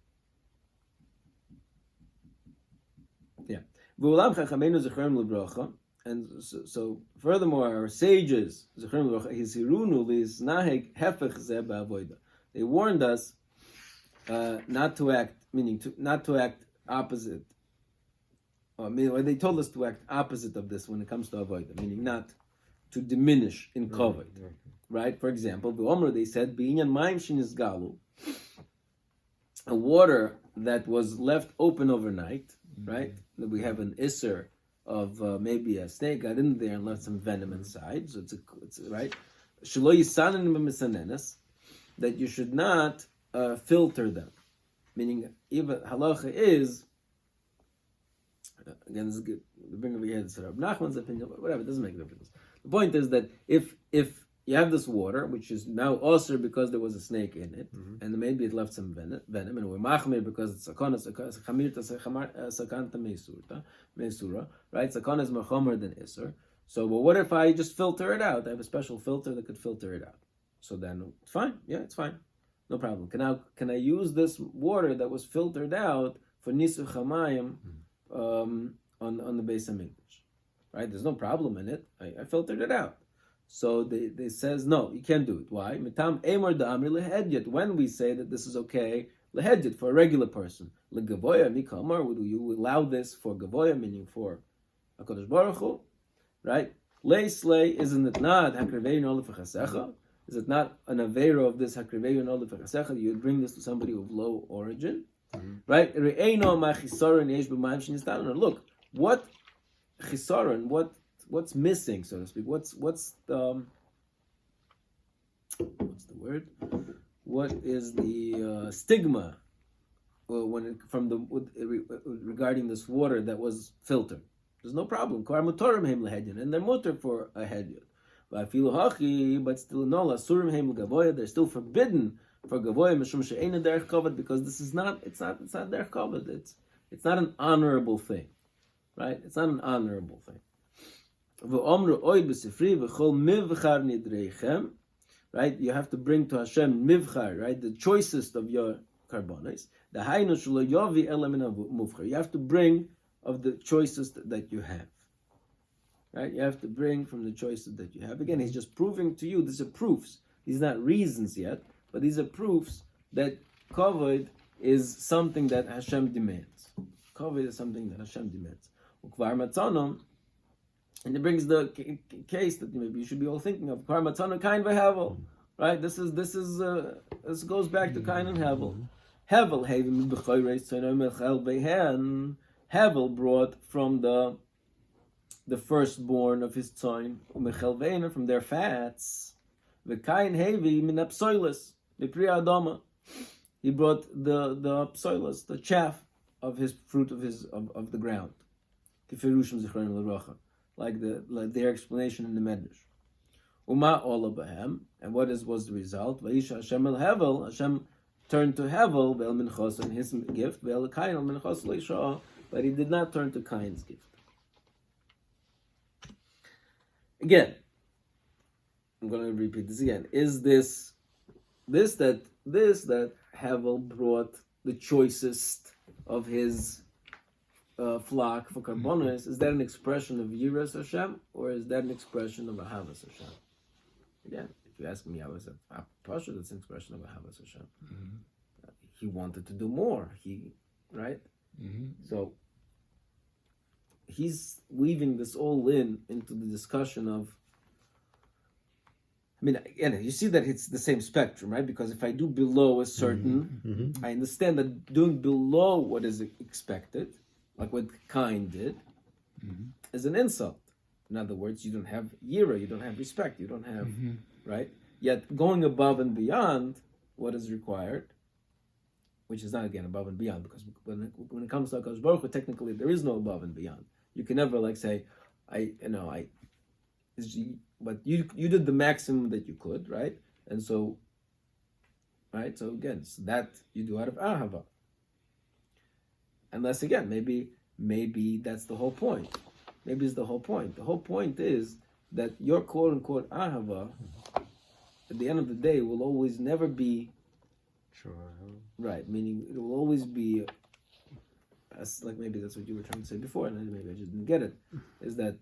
[SPEAKER 1] Yeah. And so furthermore, our sages, they warned us not to act, meaning not to act opposite, or they told us to act opposite of this when it comes to avodah, meaning not to diminish in kavod, right? For example, the Omer, they said, "B'inyan mayim shenizgalu," a water that was left open overnight, right? That we have an isser of maybe a snake got in there and left some venom inside, so it's right. Shelo yisanen b'misanenes, that you should not filter them. Meaning, even halacha is, again, this is good. We bring over here the Rab Nachman's opinion, whatever, it doesn't make a difference. The point is that if you have this water, which is now osir because there was a snake in it, and maybe it left some venom, and we're machmir because it's sakana mesura, right? Sakana is machomer than isur. So, well, what if I just filter it out? I have a special filter that could filter it out. So then, fine, yeah, it's fine. No problem. Can I use this water that was filtered out for nisuch hamayim on the Beis Hamikdash? Right? There's no problem in it. I filtered it out. So they says no, you can't do it. Why? Mitam emor da'amri lehedyet. When we say that this is okay, lehedyet for a regular person, legavoya mikamar. Would you allow this for gavoya, meaning for HaKadosh Baruch Hu? Right? Leislei, isn't it not hakrivei no lefachasecha? Is it not an avera of this hakrivei no lefachasecha? You would bring this to somebody of low origin, right? Re'eino ma chisaron yesh b'mayim shenistaron. Look, what chisaron, what what's missing, so to speak? What's the word? What is the stigma regarding this water that was filtered? There's no problem. And they're mutter for a hedyot. But still no, they're still forbidden for gavoya mishum she'eina derech kavod, because this is not. It's not derech kavod. It's not an honorable thing, right? It's not an honorable thing. Right? You have to bring to Hashem mivchar, right? The choicest of your karbonos. The haynu shelo yovi ela min muvchar. You have to bring of the choicest that you have. Right? You have to bring from the choices that you have. Again, he's just proving to you, these are proofs. These are not reasons yet, but these are proofs that kavod is something that Hashem demands. Kavod is something that Hashem demands. And it brings the case that maybe you should be all thinking of. Kvar matzana kain v'hevel. Right? This goes back to Kain and Hevel. Hevel having b'choyreis tzonoi mechel vehen. Hevel brought from the firstborn of his tzon, umechel ve'ena, from their fats. V'kain hevi min apsoilus mipri adama. He brought the apsoilus, the chaff of his fruit of the ground. Kifirushim zichronim l'rocha, like their explanation in the Medrash. Uma ola b'hem, and what was the result? Vayisha Hashem el Hevel. Hashem turned to Hevel ve'el minchos, and his gift ve'el Kain el minchos leishah, but he did not turn to Kain's gift. Again, I'm going to repeat this again. Is this that Hevel brought the choicest of his flock for karbonos? Is that an expression of Yiras Hashem, or is that an expression of Ahavas Hashem? Again, if you ask me, I was a Pasha, that's an expression of Ahavas Hashem. Mm-hmm. He wanted to do more. Right? Mm-hmm. So he's weaving this all into the discussion of. I mean, again, you see that it's the same spectrum, right? Because if I do below a certain, I understand that doing below what is expected, like what Cain did, is an insult. In other words, you don't have yira, you don't have respect, you don't have, right? Yet going above and beyond what is required, which is not again above and beyond, because when it comes to HaKadosh Baruch Hu, technically there is no above and beyond. You can never say, but you did the maximum that you could, right? And so, right? So again, so that you do out of ahava. Unless again, maybe that's the whole point. Maybe it's the whole point. The whole point is that your quote unquote ahava, at the end of the day, will always never be
[SPEAKER 2] sure.
[SPEAKER 1] Right. Meaning it will always be, like maybe that's what you were trying to say before, and maybe I just didn't get it. Is that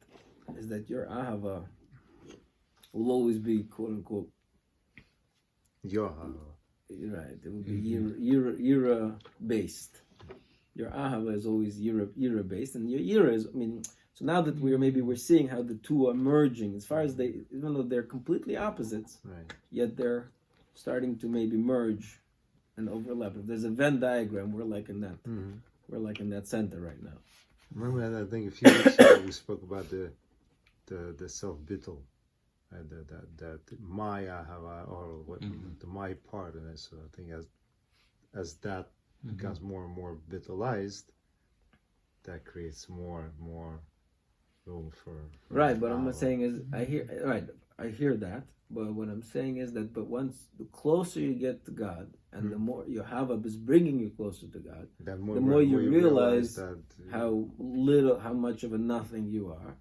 [SPEAKER 1] your ahava will always be quote unquote
[SPEAKER 2] your ahava.
[SPEAKER 1] Right. It will be yira based. Your ahava is always yira based, and your yira is. I mean, so now that we're seeing how the two are merging, as far as even though they're completely opposites,
[SPEAKER 2] right,
[SPEAKER 1] yet they're starting to maybe merge and overlap. If there's a Venn diagram, we're like in that. We're like in that center right now.
[SPEAKER 2] Remember, I think a few weeks ago we spoke about the self-bittul, that my ahava, or what the my part in it. So I think as that becomes more and more bitulized, that creates more room for
[SPEAKER 1] right. But what I'm saying is, I hear that. But what I'm saying is that, the closer you get to God, and the more your Havab is bringing you closer to God, the more you realize that, how much of a nothing you are,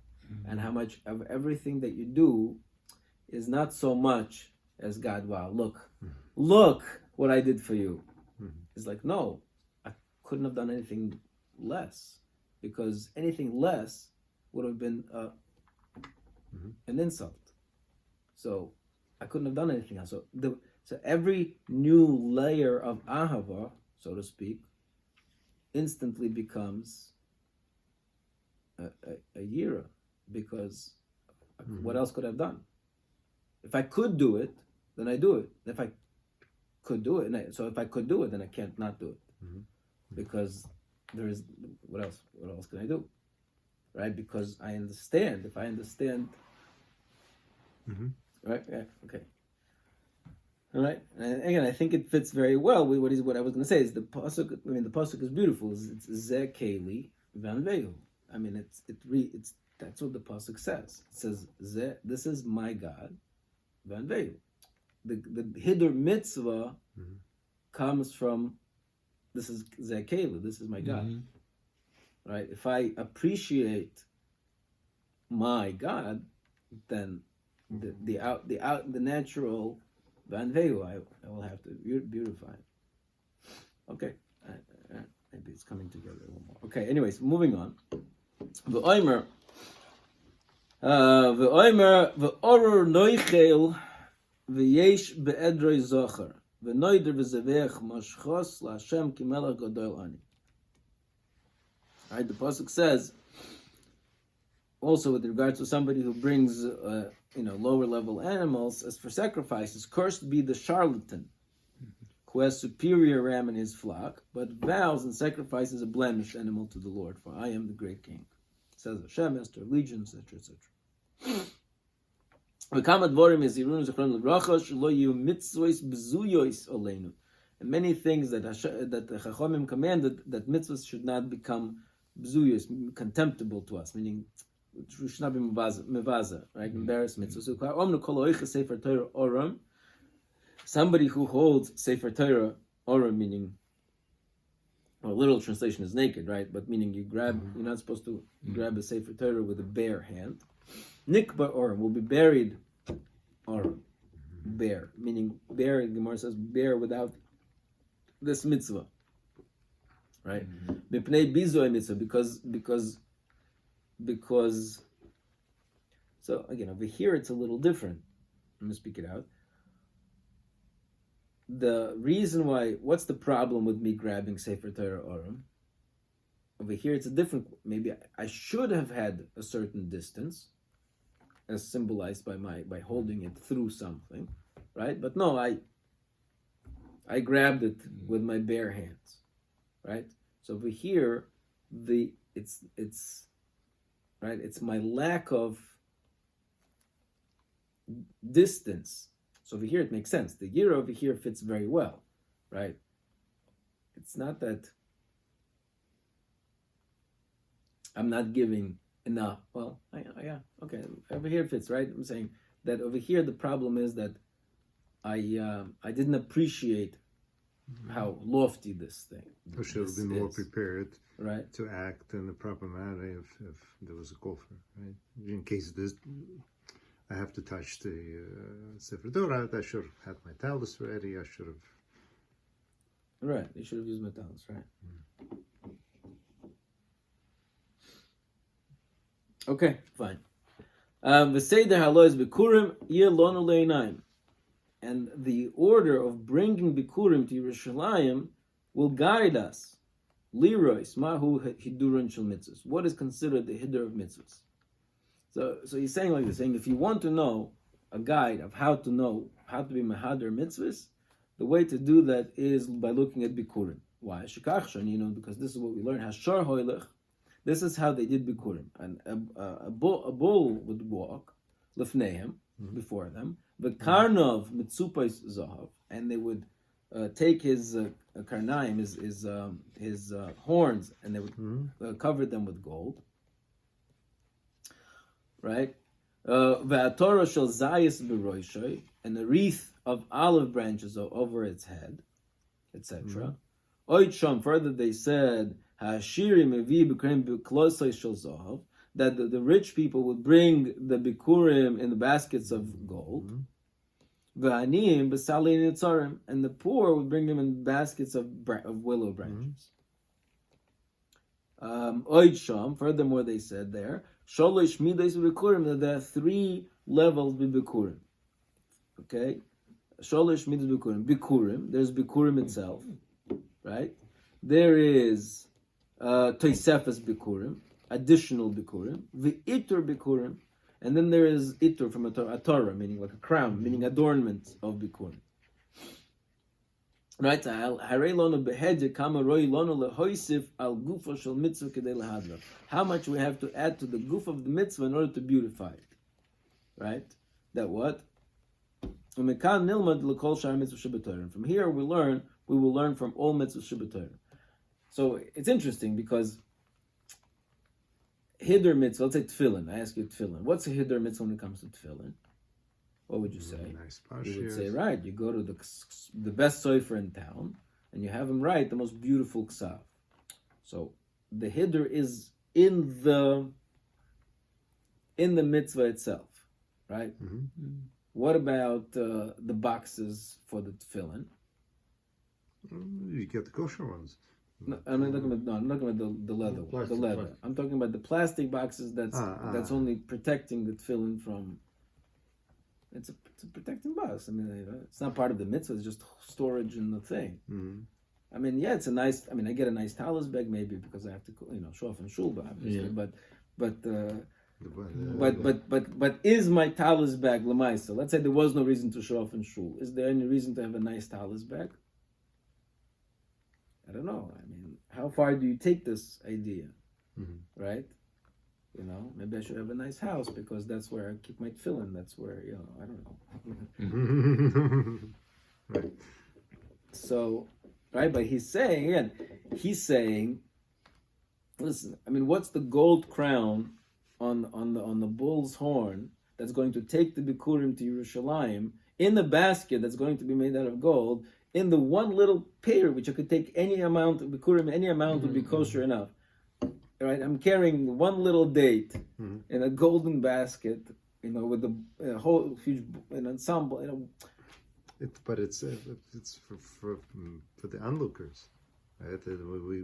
[SPEAKER 1] and how much of everything that you do is not so much as God. Wow, look what I did for you. It's like, no, I couldn't have done anything less, because anything less would have been an insult. So I couldn't have done anything else. So every new layer of ahava, so to speak, instantly becomes a yira, because what else could I have done? If I could do it, then I do it. If I could do it, if I could do it, then I can't not do it, because there is what else? What else can I do? right? Because I understand. If I understand, right? Yeah, okay. All right. And again, I think it fits very well with what I was going to say. Is the pasuk? I mean, the pasuk is beautiful. It's Ze Keli Van Vehu. I mean, it's that's what the pasuk says. It says Ze. This is my God Van Vehu. The Hidur mitzvah comes from this is Ze Keli. This is my God. Right. If I appreciate my God, then the natural Van Vehu, I will have to beautify it. Okay, maybe it's coming together a little more. Okay, anyways, moving on. V'omer v'oror noichel v'yesh be'edroi zocher v'noider v'zevech mashchos la'Hashem kimelach gadol ani. Right, the pasuk says also with regards to somebody who brings lower level animals as for sacrifices, cursed be the charlatan who has superior ram in his flock, but vows and sacrifices a blemished animal to the Lord, for I am the great king. Says Hashem, as to allegiance, etc., etc. And many things that the Chachamim commanded that mitzvahs should not become bzuyos, contemptible to us, meaning we should not be mevaza, right? Embarrass mitzvahs. Somebody who holds Sefer Torah Oram, meaning, well, literal translation is naked, right? But meaning you're not supposed to grab a Sefer Torah with a bare hand. Nikba Oram will be buried Oram, bare, meaning bare. Gemara says bare without this mitzvah, right? Mipnei bizoy mitzvah because. So again, over here it's a little different. I'm gonna speak it out. The reason why, what's the problem with me grabbing Sefer Torah Oram? Over here it's a different, maybe I should have had a certain distance, as symbolized by holding it through something, right? But no, I grabbed it with my bare hands, right? So over here, it's right, it's my lack of distance. So over here it makes sense. The year over here fits very well, right? It's not that I'm not giving enough. Well, yeah, okay. Over here it fits, right? I'm saying that over here the problem is that I didn't appreciate how lofty this thing.
[SPEAKER 2] I should have been more prepared,
[SPEAKER 1] right,
[SPEAKER 2] to act in the proper manner if there was a call for it, right? In case I have to touch the Sefer Torah, I should have had my talus ready. I should have.
[SPEAKER 1] Right, you should have used my talus, right? Okay, fine. V'seider halois bikurim yelonu leinaim, and the order of bringing bikurim to Yerushalayim will guide us. Lirois mahu hidurun shel mitzvahs. What is considered the hidur of mitzvahs? So he's saying like this, saying if you want to know a guide of how to be Mahader mitzvahs, the way to do that is by looking at Bikurim. Why? Because this is what we learn. Hashar hoilech. This is how they did Bikurim. And a bull would walk lefnehem, before them. The karnov mitzupais zahav, and they would take his karnaim, his horns, and they would cover them with gold. Right? V'atorah shel zayis b'roishay, and a wreath of olive branches over its head, etc. Oitsham, further they said, ha'ashirim evi b'krem b'klosay shel zahav, that the rich people would bring the bikurim in the baskets of gold. V'aniyim b'salei nitzarim, and the poor would bring them in baskets of willow branches. Oitsham, furthermore they said there, Sholish midas bikurim, that there are 3 levels bikurim. Okay, Sholish midas bikurim. Bikurim, there's bikurim itself, right? There is toisefes bikurim, additional bikurim, the itur bikurim, and then there is itur from a Torah, meaning like a crown, meaning adornment of bikurim. Right? How much we have to add to the goof of the mitzvah in order to beautify it. Right? That what? From here we will learn from all mitzvahs Shabbat. So it's interesting because Hiddur mitzvah, let's say tefillin. I ask you tefillin. What's a Hiddur mitzvah when it comes to tefillin? What would you say?
[SPEAKER 2] Nice
[SPEAKER 1] You would say, right, you go to the best sofer in town and you have him write the most beautiful ksav. So the Hiddur is in the mitzvah itself, right?
[SPEAKER 2] Mm-hmm.
[SPEAKER 1] What about the boxes for the tefillin?
[SPEAKER 2] You get the kosher ones.
[SPEAKER 1] No, I'm not talking about the leather.
[SPEAKER 2] Plastic,
[SPEAKER 1] the leather.
[SPEAKER 2] plastic.
[SPEAKER 1] I'm talking about the plastic boxes that's only protecting the tefillin from. It's a protecting box. I mean, it's not part of the mitzvah. It's just storage in the thing.
[SPEAKER 2] Mm-hmm.
[SPEAKER 1] I mean, yeah, it's a nice. I mean, I get a nice talis bag maybe because I have to, show off in shul, obviously.
[SPEAKER 4] Yeah.
[SPEAKER 1] But is my talis bag lemaisa? Let's say there was no reason to show off in shul. Is there any reason to have a nice talis bag? I don't know. I mean, how far do you take this idea?
[SPEAKER 2] Mm-hmm.
[SPEAKER 1] Right? Maybe I should have a nice house because that's where I keep my tefillin. That's where, I don't know.
[SPEAKER 2] Right.
[SPEAKER 1] So, right, but he's saying, listen, I mean, what's the gold crown on the bull's horn that's going to take the Bikurim to Yerushalayim in the basket that's going to be made out of gold, in the one little pair, which I could take any amount of Bikurim, any amount would be kosher enough. Right, I'm carrying one little date in a golden basket, with a whole huge ensemble.
[SPEAKER 2] But it's for the onlookers. Right?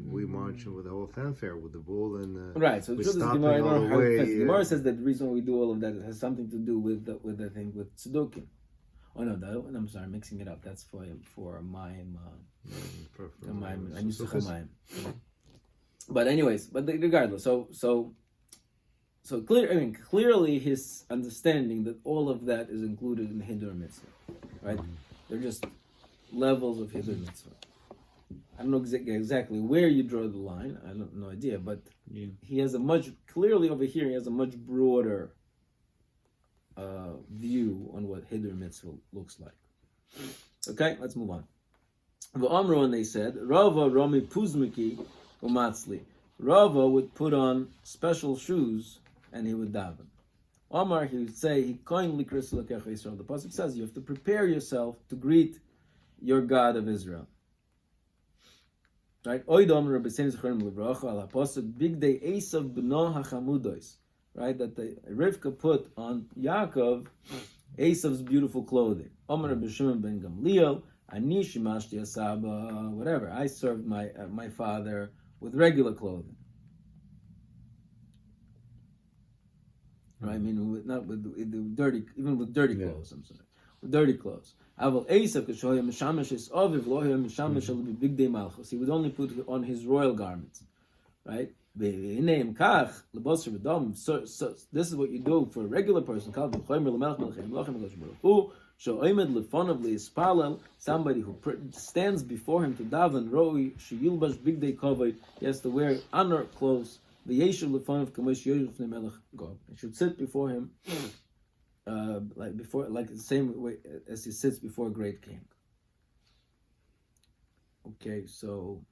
[SPEAKER 2] We march with the whole fanfare with the bull and
[SPEAKER 1] right. So
[SPEAKER 2] we're
[SPEAKER 1] the
[SPEAKER 2] stopping
[SPEAKER 1] Gemara,
[SPEAKER 2] all the way.
[SPEAKER 1] The Gemara says that the reason why we do all of that has something to do with the thing with tzedukim. Oh no, I'm sorry, mixing it up. That's for Mayim. Mayim. I used to call Mayim. But anyways, regardless, so clearly his understanding that all of that is included in the Hiddur mitzvah, right? They're just levels of Hiddur mitzvah. I don't know exactly where you draw the line. I have no idea, but he has clearly over here he has a much broader view on what Hiddur mitzvah looks like. Okay, let's move on. V'amru, and they said, Rava Rami Puzmiki Umatzli. Rava would put on special shoes and he would daven. Omar, he would say, the pasuk says you have to prepare yourself to greet your God of Israel. Right? Right? That the Rivka put on Yaakov Esav's beautiful clothing. Omar B'Shimon ben Gamliel, Ani shimashti asaba, whatever. I served my father with regular clothing. Right? I mean, not with dirty, even with dirty clothes. I'm sorry, with dirty clothes. Aval Esav kashoyim mishamash is oviv loyim mishamash shall be big day malchus. He would only put on his royal garments, right? So this is what you do for a regular person. Somebody who stands before him to daven, he has to wear honor clothes. He should sit before him like the same way as he sits before a great king. Okay, so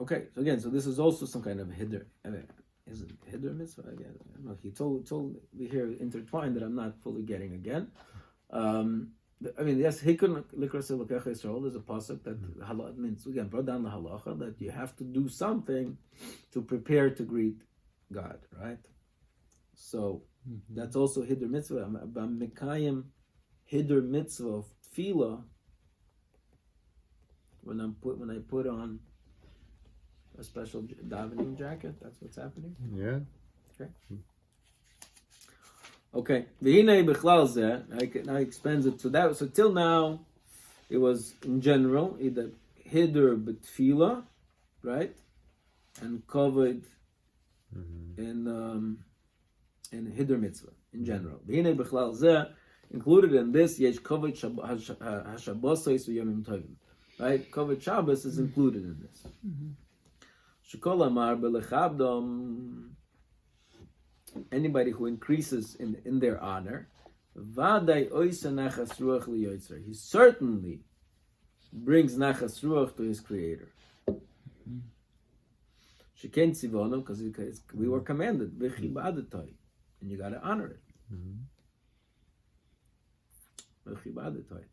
[SPEAKER 1] so this is also some kind of hiddur. Is it hiddur mitzvah? Again, I don't know. He told me here intertwined that I'm not fully getting again. Yes, he couldn't likras Elokecha Yisrael. There's a pasuk that halach means again brought down the halacha that you have to do something to prepare to greet God, right? So that's also hiddur mitzvah. I'm mekayim hiddur mitzvah of tefillah when I put on a special davening jacket. That's what's happening.
[SPEAKER 2] Yeah.
[SPEAKER 1] Okay. V'hinei b'chlal zeh. Now he expands it to that. So till now, it was in general either hiddur b'tefillah, right, and covered in and Hiddur Mitzvah in general. V'hinei b'chlal zeh, included in this, yesh kovod hashabosos v'yomim tovim. Right? Kovod Shabbos is included in this. Shekol amar b'lechabdom, anybody who increases in their honor, vaday oisa nachas ruach liyoytzer, he certainly brings nachas ruach to his creator. Sheken tzivono, because we were commanded, v'chibadetoi, and you got to honor it. V'chibadetoi.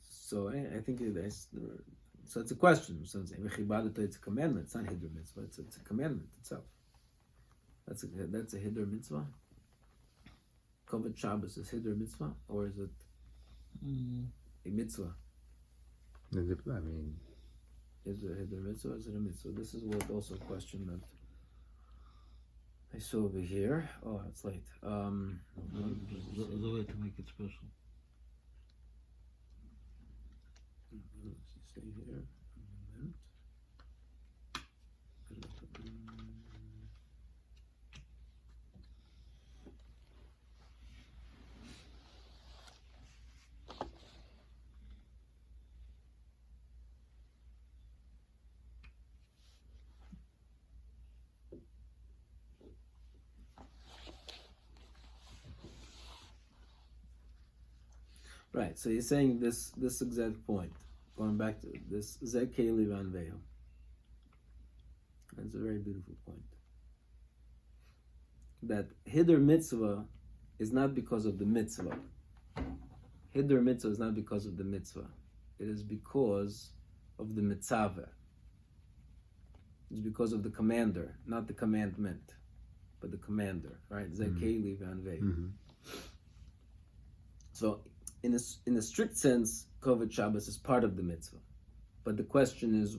[SPEAKER 1] So I think so it's a question. So it's a commandment. It's not Hiddur Mitzvah. It's a commandment itself. That's a Hiddur Mitzvah. Kovod Shabbos is Hiddur Mitzvah, or is it a mitzvah?
[SPEAKER 3] I mean,
[SPEAKER 1] is it a Hiddur Mitzvah? Or is it a mitzvah? This is what also a question that I saw over here. Oh, it's late.
[SPEAKER 4] The way to make it special.
[SPEAKER 1] Stay here. Right, so he's saying this exact point. Going back to this, Zekeli Van Veil. That's a very beautiful point. That Hiddur Mitzvah is not because of the mitzvah. Hiddur Mitzvah is not because of the mitzvah. It is because of the mitzvah. It's because of the commander, not the commandment, but the commander, right? Zekeli Van Veil. So, in a strict sense, Kovod Shabbos is part of the mitzvah. But the question is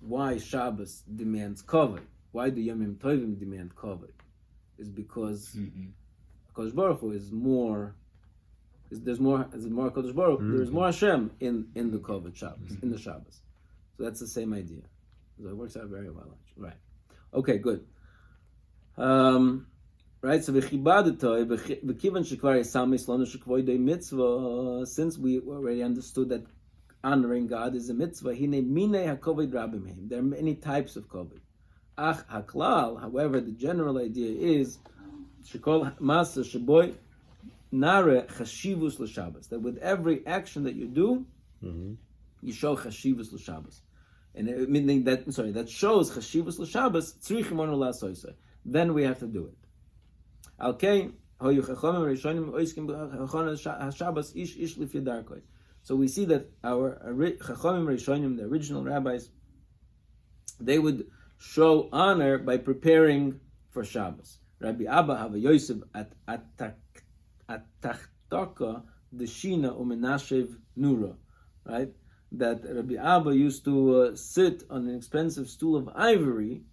[SPEAKER 1] why Shabbos demands Kovod? Why do Yomim Tovim demand Kovod? Is because Kodesh Baruch Hu is more, there's more Kodesh Baruch Hu, there's more Hashem in the Kovod Shabbos, in the Shabbos. So that's the same idea. So it works out very well, actually. Right. Okay, good. Right, so since we already understood that honoring God is a mitzvah, there are many types of kovod. However, the general idea is that with every action that you do, you show chashivus l'Shabbos. And meaning that shows chashivus l'Shabbos, then we have to do it. So we see that our Chachamim Rishonim, the original rabbis, they would show honor by preparing for Shabbos. Rabbi Abba Hava Yosef at Tachtaka Deshina Umenashev Nura, right? That Rabbi Abba used to sit on an expensive stool of ivory,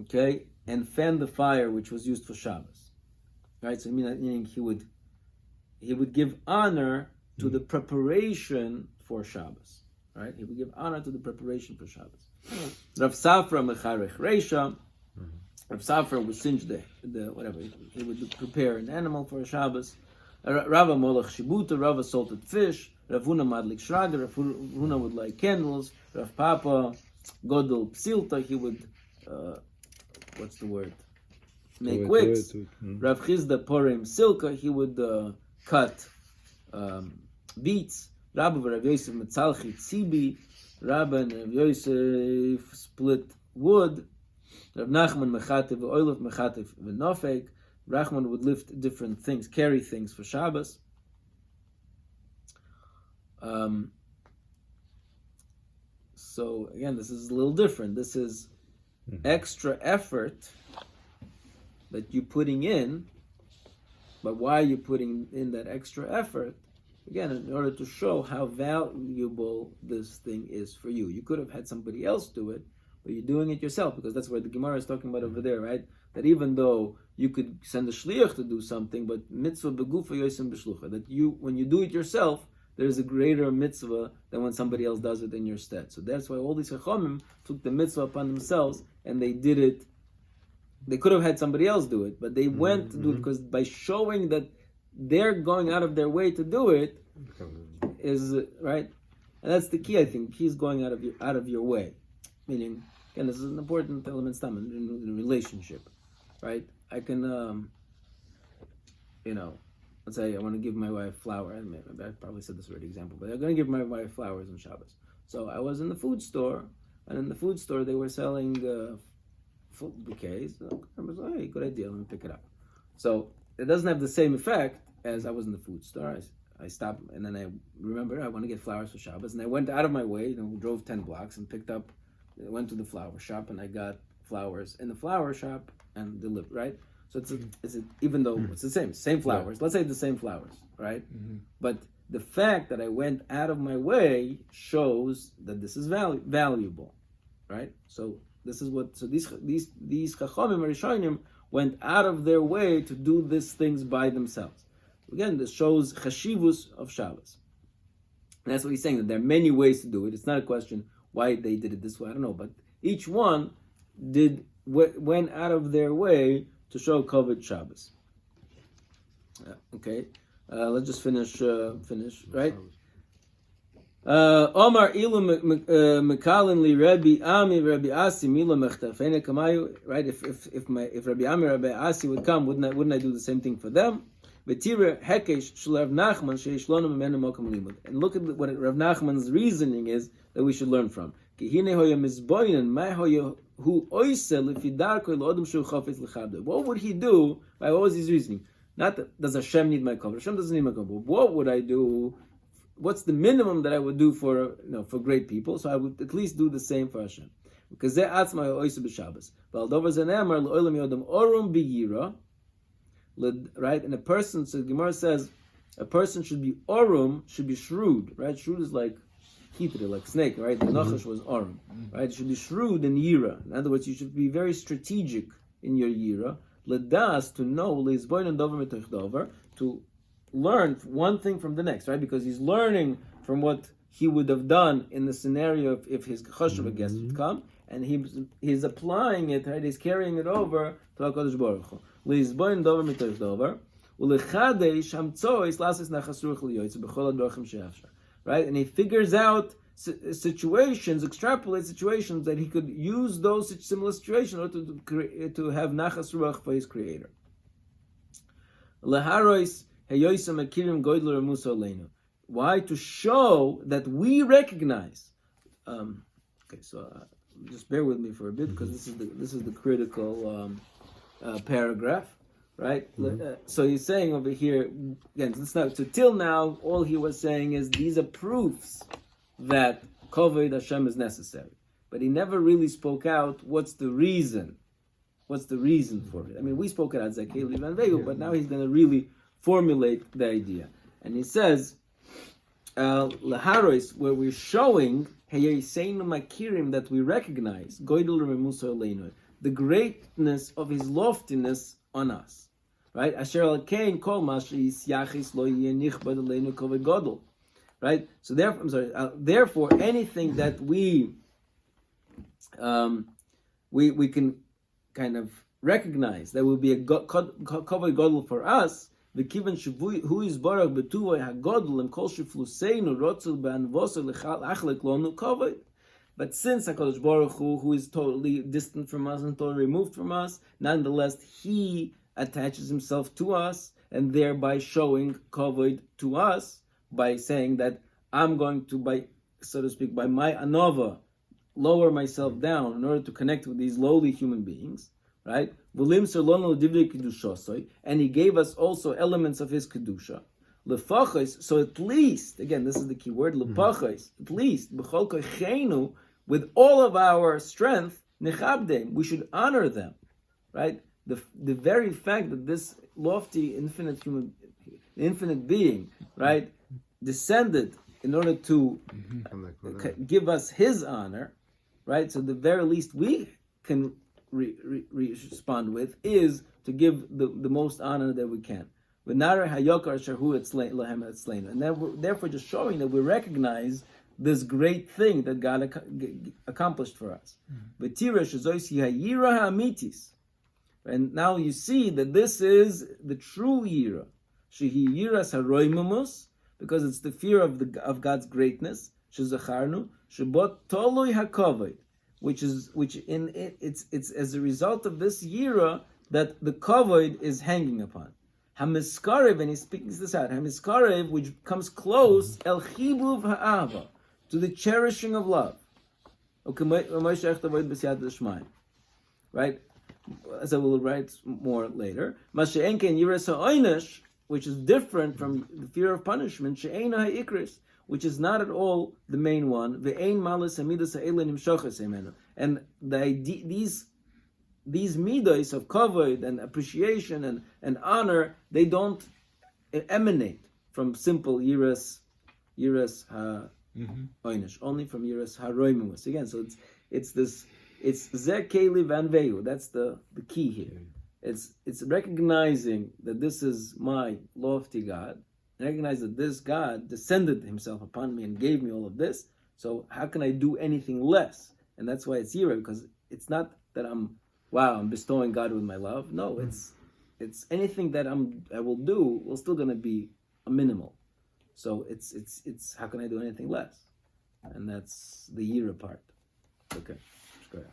[SPEAKER 1] okay, and fan the fire which was used for Shabbos. Right, so meaning he would give honor to the preparation for Shabbos. Right, he would give honor to the preparation for Shabbos. Rav Safra mecharech reisha. Rav Safra would singe the whatever. He would prepare an animal for Shabbos. Rava molach shibuta. Rava salted fish. Rav Huna madlik shraga. Rav Huna would light candles. Rav Papa godel psilta. He would what's the word? Make wicks. Rav Chizda porim silka, he would cut beets. Rabba Rav Yosef metzalchi tzibi. Rabba and Rav Yosef split wood. Rav Nachman mechatev oilov mechatev v'nofek. Rachman would lift different things, carry things for Shabbos. So again, this is a little different. This is extra effort that you're putting in, but why are you putting in that extra effort? Again, in order to show how valuable this thing is for you. You could have had somebody else do it, but you're doing it yourself, because that's what the Gemara is talking about over there, right? That even though you could send a shliach to do something, but mitzvah begufa yosem b'shlucha, that you, when you do it yourself, there's a greater mitzvah than when somebody else does it in your stead. So that's why all these chachamim took the mitzvah upon themselves and they did it. They could have had somebody else do it, but they went to do it because by showing that they're going out of their way to do it is right, and that's the key. I think he's going out of your way, meaning again this is an important element in a relationship, right? I can, let's say I want to give my wife flowers. I probably said this already example, but I'm going to give my wife flowers on Shabbos. So I was in the food store, and in the food store they were selling bouquets. I was like, hey, good idea, let me pick it up. So it doesn't have the same effect as I was in the food store. I stopped, and then I remembered I want to get flowers for Shabbos, and I went out of my way, drove 10 blocks and went to the flower shop, and I got flowers in the flower shop and delivered, right? So even though it's the same flowers, let's say the same flowers, right? Mm-hmm. But the fact that I went out of my way shows that this is valuable, right? So this is these chachamim or rishonim went out of their way to do these things by themselves. Again, this shows Chasidus of Shabbos. And that's what he's saying, that there are many ways to do it. It's not a question why they did it this way, I don't know, but each one went out of their way to show Kavod Shabbos. Okay, let's just finish, right? Omar ilu mekalin li Rabbi Ami Rabbi Asi mila mechtafene kamayu. Right? If Rabbi Ami Rabbi Asi would come, wouldn't I do the same thing for them? V'tira hekesh shel Rav Nachman sheish lonu mimenu mokum limud. And look at what Rav Nachman's reasoning is that we should learn from. Ki hine hoya mizboinen ma hoya hu oisel lifidarko l'odem shu chafetz l'chabdo. What would he do? Right? What was his reasoning? Not that, does Hashem need my cover? Hashem doesn't need my cover. What would I do? What's the minimum that I would do for great people? So I would at least do the same for Hashem. Because they're atzma oisu b'Shabbos. V'aldover zenemar l'olam yodam orum b'yira. Right, and a person. So the Gemara says a person should be orum, should be shrewd. Right, shrewd is like kitri, like snake. Right, the nachash was orum. Right, it should be shrewd in yira. In other words, you should be very strategic in your yira. Ledas, to know leizboin and dover mitoch dover, to learn one thing from the next, right? Because he's learning from what he would have done in the scenario if his chashuv guest would come, and he's applying it, right? He's carrying it over to HaKadosh Baruch Hu. Leizboin dover mitoch dover, ulechadesh hamtzois lasis nachasruch liyoytz b'chol hadrachim she'afshar. Right, and he figures out situations, extrapolate situations that he could use those similar situations to have nachas ruach for his creator. Laharois heyoisam akirim goydler musa leinu. Why? To show that we recognize. Okay, so just bear with me for a bit because this is the critical paragraph. Right, so he's saying over here again. So till now, all he was saying is these are proofs that Kavod Hashem is necessary, but he never really spoke out. What's the reason? What's the reason for it? I mean, we spoke it out Zakei Van Vegu, but now he's going to really formulate the idea, and he says, "Laharos," where we're showing Heyeseinu Makirim that we recognize Goydel Remusa Oleinu, the greatness of his loftiness on us. Right? Asher al kain kol mashis yachis lo yenichbad aleinu kavod gadol. Right? So therefore, anything that we can kind of recognize that will be a kavod gadol for us. V'kivan hu is barach betuvoy hagadol and kol shifluseinu rotzel be'anvosel achlek lonu kavod. But since HaKadosh Baruch Hu, who is totally distant from us and totally removed from us, nonetheless, He attaches Himself to us, and thereby showing kavod to us by saying that I'm going to, by my anova, lower myself down in order to connect with these lowly human beings, right? And He gave us also elements of His kedusha. So at least, again, this is the key word, at least, with all of our strength, nechabdem, we should honor them, right? The very fact that this lofty, infinite being, right, descended in order to give us His honor, right? So the very least we can respond with is to give the most honor that we can. V'nara hayokar shahu lehem etzleinu. And then we're therefore just showing that we recognize this great thing that God accomplished for us. V'tira shezoisi hayira ha'amitis. And now you see that this is the true yira. Shehi yiras haroimumus, because it's the fear of God's greatness. Shezacharnu shebot toloi hakovod, which it's as a result of this yira that the kavod is hanging upon. Hamiskarev, and he speaks this out. Hamiskarev, which comes close, el chibuv ha'ava, to the cherishing of love. Right? As I will write more later. Masha'enke and yiras ha'oinish, which is different from the fear of punishment. She'ena ha'ikris, which is not at all the main one. Ve'ein malus hamidas ha'elin imshochas emenu. And these midos of kavod and appreciation and honor, they don't emanate from simple yiras ha'oinish, only from yiras ha'roimumus. Again, so it's zeh keli van vehu. That's the key here. It's recognizing that this is my lofty God. Recognize that this God descended himself upon me and gave me all of this. So how can I do anything less? And that's why it's yira, because it's not that I'm bestowing God with my love. No, it's anything that I will do will still going to be a minimal. So it's how can I do anything less? And that's the yira part. Okay, go ahead.